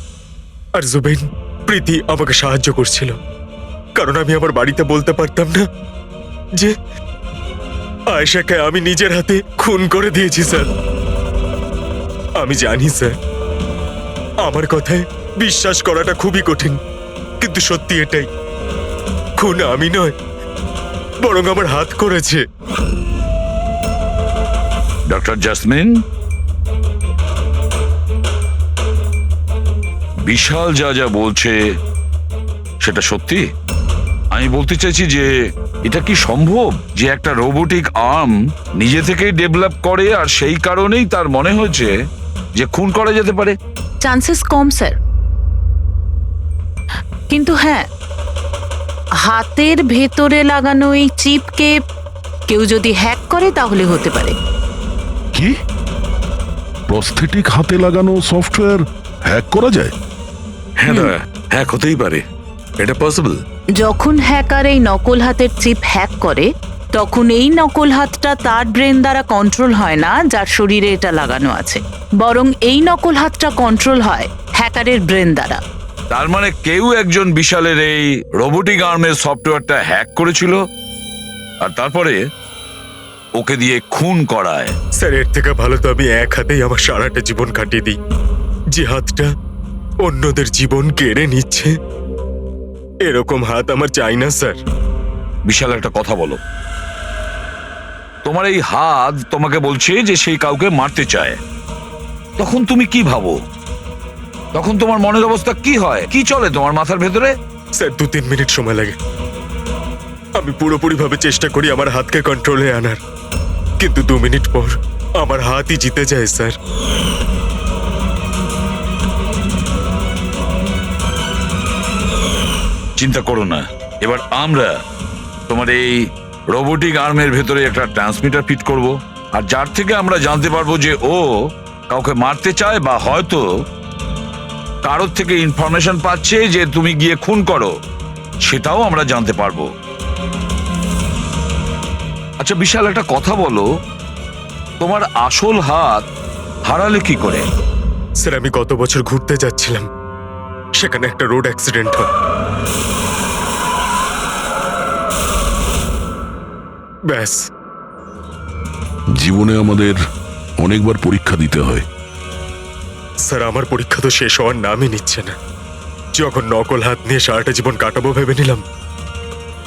S21: আর জুবেইন, প্রীতি আমাকে সাহায্য করছিল, কারণ আমি আমার বাড়িতে বলতে পারতাম না যে আয়েশাকে আমি নিজের হাতে খুন করে দিয়েছি স্যার। আমি জানি স্যার, আমার কথায় বিশ্বাস করাটা খুবই কঠিন, কিন্তু সত্যি এটাই, খুন আমি নয়, বরং আমার হাত করেছে।
S17: ডক্টর জাসমিন, বিশাল যা যা বলছে সেটা সত্যি? আমি বলতে চাইছি যে এটা কি সম্ভব যে একটা রোবোটিক আর্ম নিজে থেকেই ডেভেলপ করে আর সেই কারণেই তার মনে হয়েছে যে খুন করা যেতে পারে?
S18: চান্সেস কম স্যার, কিন্তু হ্যাঁ, হাতের ভেতরে লাগানো এই চিপকে কেউ যদি হ্যাক করে তাহলে হতে পারে।
S8: কি? প্রস্থেটিক হাতে লাগানো সফটওয়্যার হ্যাক করা যায়?
S19: হ্যাঁ দাদা, হ্যাক হতেই পারে, এটা পসিবল।
S18: যখন হ্যাকার এই নকল হাতের চিপ হ্যাক করে, তখন এই নকল হাতটা তার ব্রেন দ্বারা কন্ট্রোল হয় না যার শরীরে এটা লাগানো আছে, বরং এই নকল হাতটা কন্ট্রোল হয় হ্যাকারের ব্রেন দ্বারা।
S17: তার মানে কেউ একজন বিশালের এই রোবোটিক আর্মের সফটওয়্যারটা হ্যাক করেছিল আর তারপরে ওকে দিয়ে খুন করায়।
S21: স্যার, এর থেকে ভালো তো আমি এক হাতেই আমার সারাটা জীবন কাটিয়ে দিই। যে হাতটা অন্যদের জীবন কেড়ে নিচ্ছে, এরকম হাত আমার চাই না স্যার।
S17: বিশাল, একটা কথা বলো, তোমার এই হাত তোমাকে বলছে যে সেই কাউকে মারতে চায়, তখন তুমি কি ভাবো? তখন তোমার মনের অবস্থা কি হয়? কি চলে তোমার মাথার ভেতরে?
S21: স্যার, 2-3 মিনিট সময় লাগে। আমি পুরোপুরি ভাবে চেষ্টা করি আমার হাতকে কন্ট্রোলে আনার, কিন্তু 2 মিনিট পর আমার হাতই জিতে যায় স্যার।
S17: চিন্তা করো না, এবার আমরা তোমার এই রোবোটিক আর্মের ভেতরে একটা ট্রান্সমিটার ফিট করব, আর যার থেকে আমরা জানতে পারবো যে ও কাউকে মারতে চায় বা হয়তো কারোর থেকে ইনফরমেশন পাচ্ছে যে তুমি গিয়ে খুন করো, সেটাও আমরা জানতে পারবো। আচ্ছা বিশাল, একটা কথা বলো, তোমার আসল হাত হারালে কি করে?
S21: স্যার, আমি গত বছর ঘুরতে যাচ্ছিলাম, সেখানে একটা রোড অ্যাক্সিডেন্ট হয়। ব্যাস।
S8: জীবনে আমাদের অনেকবার পরীক্ষা দিতে হয়।
S21: স্যার, আমার পরীক্ষা তো শেষ হওয়ার নামই নিচ্ছে না। যখন নকল হাত নিয়ে সারাটা জীবন কাটাবো ভেবে নিলাম,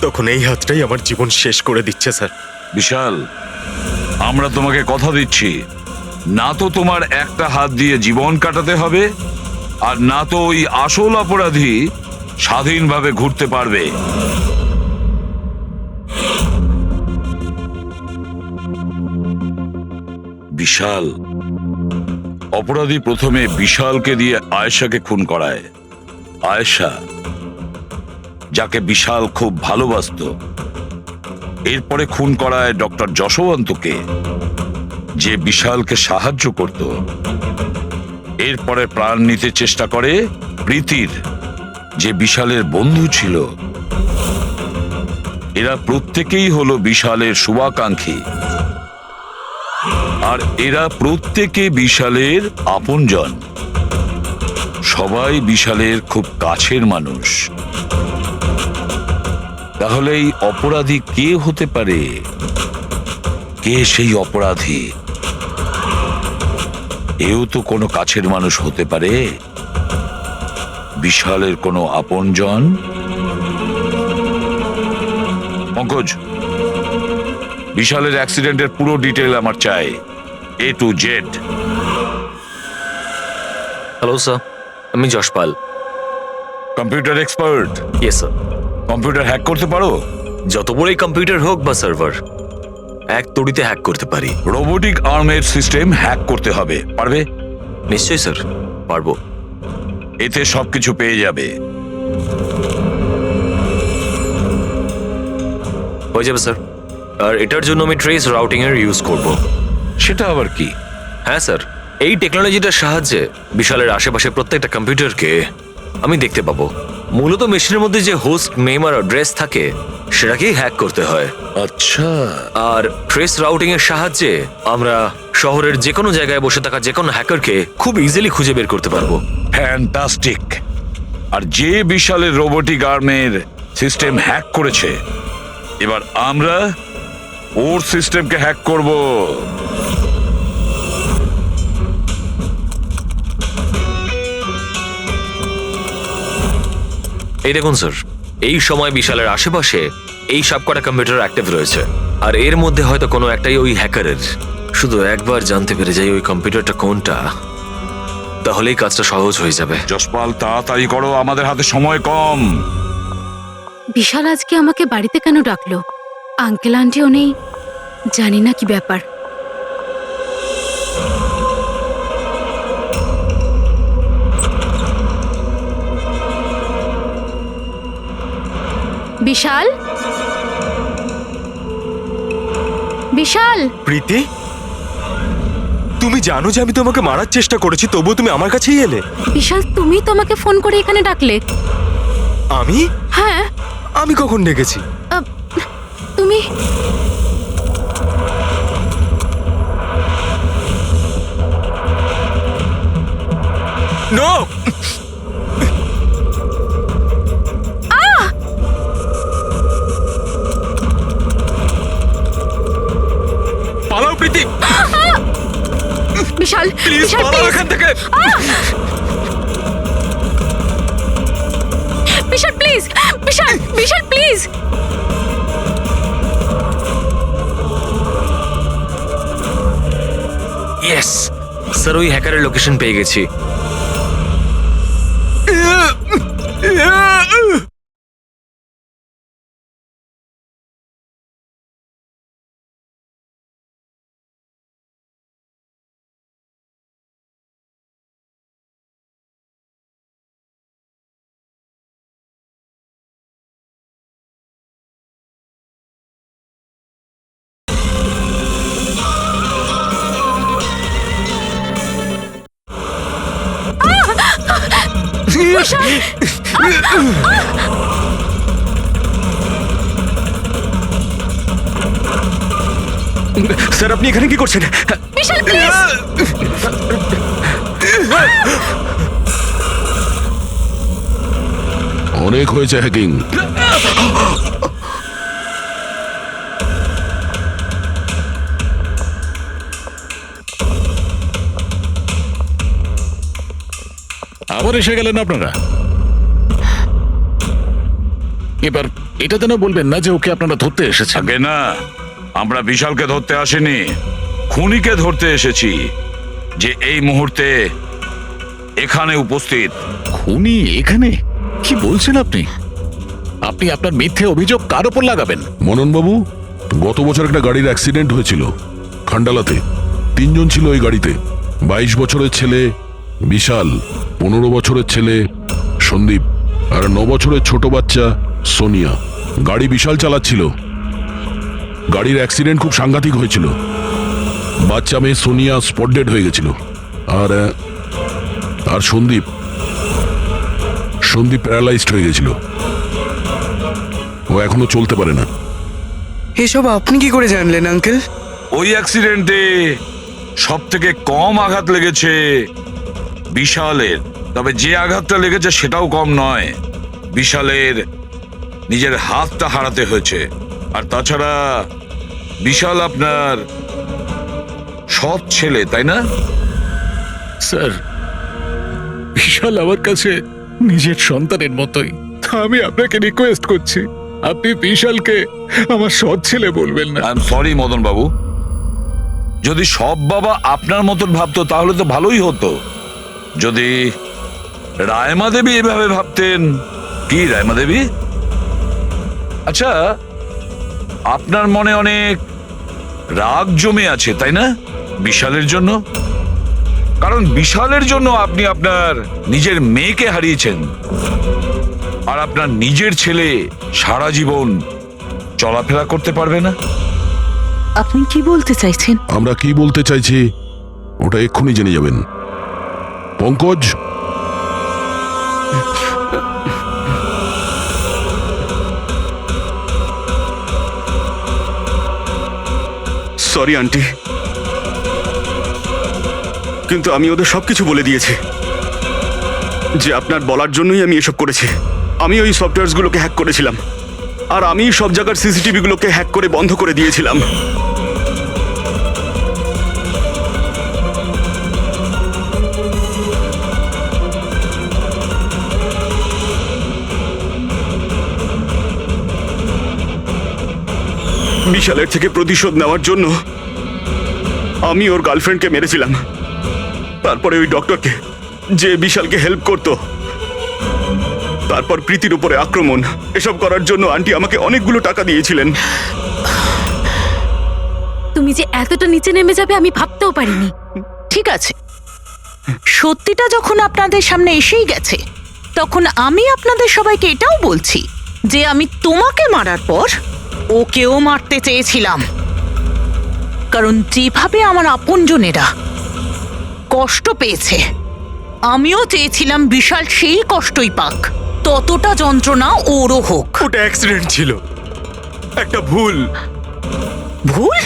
S21: তখন এই হাতটাই আমার জীবন শেষ করে দিচ্ছে স্যার।
S17: বিশাল, আমরা তোমাকে কথা দিচ্ছি, না তো তোমার একটা হাত দিয়ে জীবন কাটাতে হবে, আর না তো ওই আসল অপরাধী স্বাধীনভাবে ঘুরতে পারবে। বিশাল, অপরাধী প্রথমে বিশালকে দিয়ে আয়েশাকে খুন করায়। আয়েশা, যাকে বিশাল খুব ভালোবাসতো, এরপরে খুন করায় ডক্টর যশবন্তকে, যে বিশালকে সাহায্য করত। এরপরে প্রাণ নিতে চেষ্টা করে প্রীতির, যে বিশালের বন্ধু ছিল। এরা প্রত্যেকেই হলো বিশালের শুভাকাঙ্ক্ষী, আর এরা প্রত্যেকে বিশালের আপনজন। সবাই বিশালের খুব কাছের মানুষ। তাহলে এই অপরাধী কে হতে পারে? কে সেই অপরাধী? এও তো কোনো কাছের মানুষ হতে পারে, বিশালের কোনো আপনজন। পঙ্কজ, বিশালের অ্যাক্সিডেন্টের পুরো ডিটেল আমার চাই, A to Z।
S13: Hello sir, আমি Jaspal.
S17: Computer expert?
S13: Yes sir.
S17: Computer hack করতে পারো?
S13: যত বড়ই কম্পিউটার হোক বা সার্ভার, এক তড়িতে হ্যাক করতে পারি।
S17: রোবোটিক আর্মের সিস্টেম হ্যাক করতে হবে, পারবে?
S13: নিশ্চয়ই স্যার, পারবো।
S17: এতে সবকিছু পেয়ে যাবে।
S13: হয়ে যাবে স্যার। আর এটার জন্য আমি ট্রেস রাউটিং এর ইউজ করব।
S17: সেটা আবার কি?
S13: হ্যাঁ স্যার, এই টেকনোলজিটার সাহায্যে বিশালের আশেপাশে প্রত্যেকটা কম্পিউটারকে আমি দেখতে পাবো। মূলত মেশিনের মধ্যে যে হোস্ট নেম আর অ্যাড্রেস থাকে সেটাকেই হ্যাক করতে হয়।
S17: আচ্ছা।
S13: আর ট্রেস রাউটিং এর সাহায্যে আমরা শহরের যে কোনো জায়গায় বসে থাকা যে কোনো হ্যাকারকে খুব ইজিলি খুঁজে বের করতে পারবো।
S17: ফ্যান্টাস্টিক। আর যে বিশালের রোবোটিক আর্মের সিস্টেম হ্যাক করেছে, এবার আমরা ওর সিস্টেমকে হ্যাক করব।
S13: এই দেখুন স্যার, এই সময় বিশালের আশেপাশে এই সবকটা কম্পিউটার অ্যাক্টিভ রয়েছে, আর এর মধ্যে হয়তো কোনো একটাই ওই হ্যাকারের। শুধু একবার জানতে পেরে যাই ওই কম্পিউটারটা কোনটা, তাহলেই কাজটা সহজ হয়ে যাবে।
S17: যশপাল, তাড়াতাড়ি করো, আমাদের হাতে সময় কম।
S16: বিশাল আজকে আমাকে বাড়িতে কেন ডাকলো? আঙ্কেল আন্টিও নেই, জানি না কি ব্যাপার। বিশাল, বিশাল।
S21: প্রীতি, তুমি জানো যে আমি তোমাকে মারার চেষ্টা করেছি, তবুও তুমি আমার কাছেই এলে।
S16: বিশাল, তুমি তো আমাকে ফোন করে এখানে ডাকলে।
S21: আমি?
S16: হ্যাঁ।
S21: আমি কখন ডেকেছি?
S16: তুমি
S21: নো। পালাও প্রীতি।
S16: বিশাল,
S21: প্লিজ
S16: বিশাল,
S21: পালাও
S16: please।
S21: এখান থেকে।
S16: Vishal please, Vishal, Vishal please.
S13: Yes sir, ওই হ্যাকারের লোকেশন পেয়ে গেছি।
S21: স্যার, আপনি এখানে কি করছেন?
S16: বিশাল প্লিজ।
S8: অনেক হয়েছে হ্যাকিং।
S19: আবার এসে গেলেন আপনারা। এবার এটা যেন বলবেন না যে ওকে আপনারা ধরতে এসেছেন।
S17: আগে না, আমরা বিশালকে ধরতে আসিনি, খুনিকে ধরতে এসেছি, যে এই মুহূর্তে এখানে উপস্থিত।
S19: খুনি এখানে? কি বলছেন আপনি? আপনি আপনার মিথ্যে অভিযোগ কার উপর লাগাবেন?
S8: মনন বাবু, গত বছর একটা গাড়ির অ্যাক্সিডেন্ট হয়েছিল খান্ডালাতে। 3 জন ছিল ওই গাড়িতে। 22 বছরের ছেলে বিশাল, 15 বছরের ছেলে সন্দীপ, আর 9 বছরের ছোট বাচ্চা সোনিয়া। গাড়ি বিশাল চালাচ্ছিল। গাড়ির অ্যাক্সিডেন্ট খুব সাংঘাতিক হয়েছিল। বাচ্চা মেয়ে সোনিয়া স্পট ডেড হয়ে গেছিল। আর আর সন্দীপ প্যারালাইজড হয়ে গেছিল। ও এখনো চলতে পারে না।
S20: এসব আপনি কি করে জানলেন আঙ্কেল?
S17: ওই অ্যাক্সিডেন্টে সব থেকে কম আঘাত লেগেছে বিশালের। তবে যে আঘাতটা লেগেছে সেটাও কম নয়। বিশালের নিজের হাতটা হারাতে হয়েছে। আর তাছাড়া বিশাল আপনার সৎ ছেলে, তাই না?
S19: স্যার, বিশাল আমার কাছে নিজের সন্তানের মতোই। আমি আপনাকে রিকোয়েস্ট করছি, আপনি বিশালকে আমার সৎ ছেলে বলবেন না।
S17: আই এম সরি মদন বাবু, যদি সব বাবা আপনার মতন ভাবতো তাহলে তো ভালোই হতো। যদি রায়মা দেবী এভাবে ভাবতেন। কি রায়মা দেবী? আচ্ছা, আপনার মনে অনেক রাগ জমে আছে, তাই না বিশালের জন্য? কারণ বিশালের জন্য আপনি আপনার নিজের মেয়েকে হারিয়েছেন, আর আপনার নিজের ছেলে সারা জীবন চলাফেরা করতে পারবে না।
S18: আপনি কি বলতে চাইছেন?
S8: আমরা কি বলতে চাইছি ওটা এক্ষুনি জেনে যাবেন। পঙ্কজ,
S22: সরি আন্টি, কিন্তু আমি ওদের সবকিছু বলে দিয়েছি যে আপনার বলার জন্যই আমি এসব করেছি। আমি ওই সফটওয়্যারগুলোকে হ্যাক করেছিলাম, আর আমি সব জায়গার সিসিটিভিগুলোকে হ্যাক করে বন্ধ করে দিয়েছিলাম। বিশালের থেকে প্রতিশোধ নেওয়ার জন্য আমি ওর গার্লফ্রেন্ডকে মেরেছিলাম। তারপরে ওই ডক্টরকে, যে বিশালকে হেল্প করতো, তারপর প্রীতির উপরে আক্রমণ। এসব করার জন্য আন্টি আমাকে অনেকগুলো টাকা দিয়েছিলেন।
S16: তুমি যে এতটা নিচে নেমে যাবে আমি ভাবতেও পারিনি।
S18: ঠিক আছে, সত্যিটা যখন আপনাদের সামনে এসেই গেছে, তখন আমি আপনাদের সবাইকে এটাও বলছি যে আমি তোমাকে মারার পর ওকেও মারতে চেয়েছিলাম। কারণ যেভাবে আমার আপনজনেরা কষ্ট পেয়েছে, আমিও চেয়েছিলাম বিশাল সেই কষ্টই পাক, ততটা যন্ত্রণা ওরও হোক।
S21: ওটা অ্যাক্সিডেন্ট ছিল, একটা ভুল।
S18: ভুল?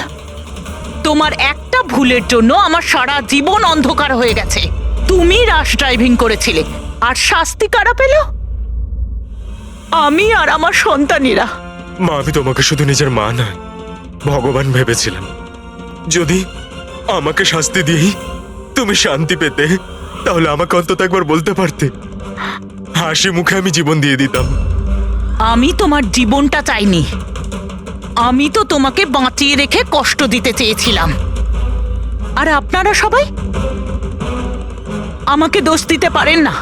S18: তোমার একটা ভুলের জন্য আমার সারা জীবন অন্ধকার হয়ে গেছে। তুমি রাশ ড্রাইভিং করেছিলে, আর শাস্তি কারা পেল? আমি আর আমার সন্তানেরা।
S21: মা, আমি তোমাকে শুধু নিজের মা নয়, ভগবান ভেবেছিলাম। যদি আমাকে শাস্তি দিয়েই তুমি শান্তি পেতে, তাহলে আমাকে অন্তত একবার বলতে পারতে। হাসি মুখে আমি জীবন দিয়ে দিতাম।
S18: আমি তোমার জীবনটা চাইনি, আমি তো তোমাকে বাঁচিয়ে রেখে কষ্ট দিতে চেয়েছিলাম। আর আপনারা সবাই আমাকে দোষ দিতে পারেন না,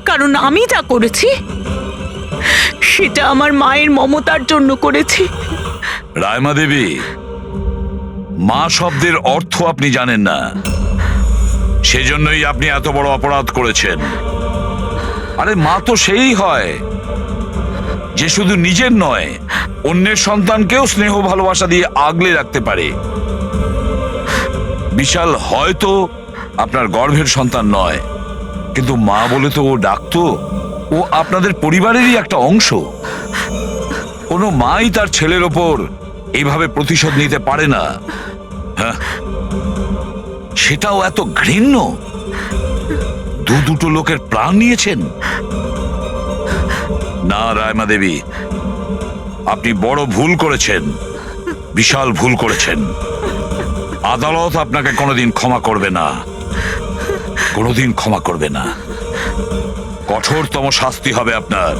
S18: কারণ আমি যা করেছি সেটা আমার মায়ের মমতার জন্য করেছি।
S17: রায়মা দেবী, মা শব্দের অর্থ আপনি জানেন না, সেজন্যই আপনি এত বড় অপরাধ করেছেন। আরে মা তো সেই হয় যে শুধু নিজের নয়, অন্যের সন্তানকেও স্নেহ ভালোবাসা দিয়ে আগলে রাখতে পারে। বিশাল হয়তো আপনার গর্ভের সন্তান নয়, কিন্তু মা বলে তো ও ডাকতো। ও আপনাদের পরিবারেরই একটা অংশ। কোনো মাই তার ছেলের ওপর এইভাবে প্রতিশোধ নিতে পারে না। হ্যাঁ, সেটাও এত ঘৃণ্য। দুটো লোকের প্রাণ নিয়েছেন। না রায়মা দেবী, আপনি বড় ভুল করেছেন, বিশাল ভুল করেছেন। আদালত আপনাকে কোনোদিন ক্ষমা করবে না, কোনোদিন ক্ষমা করবে না। কঠোরতম শাস্তি হবে আপনার।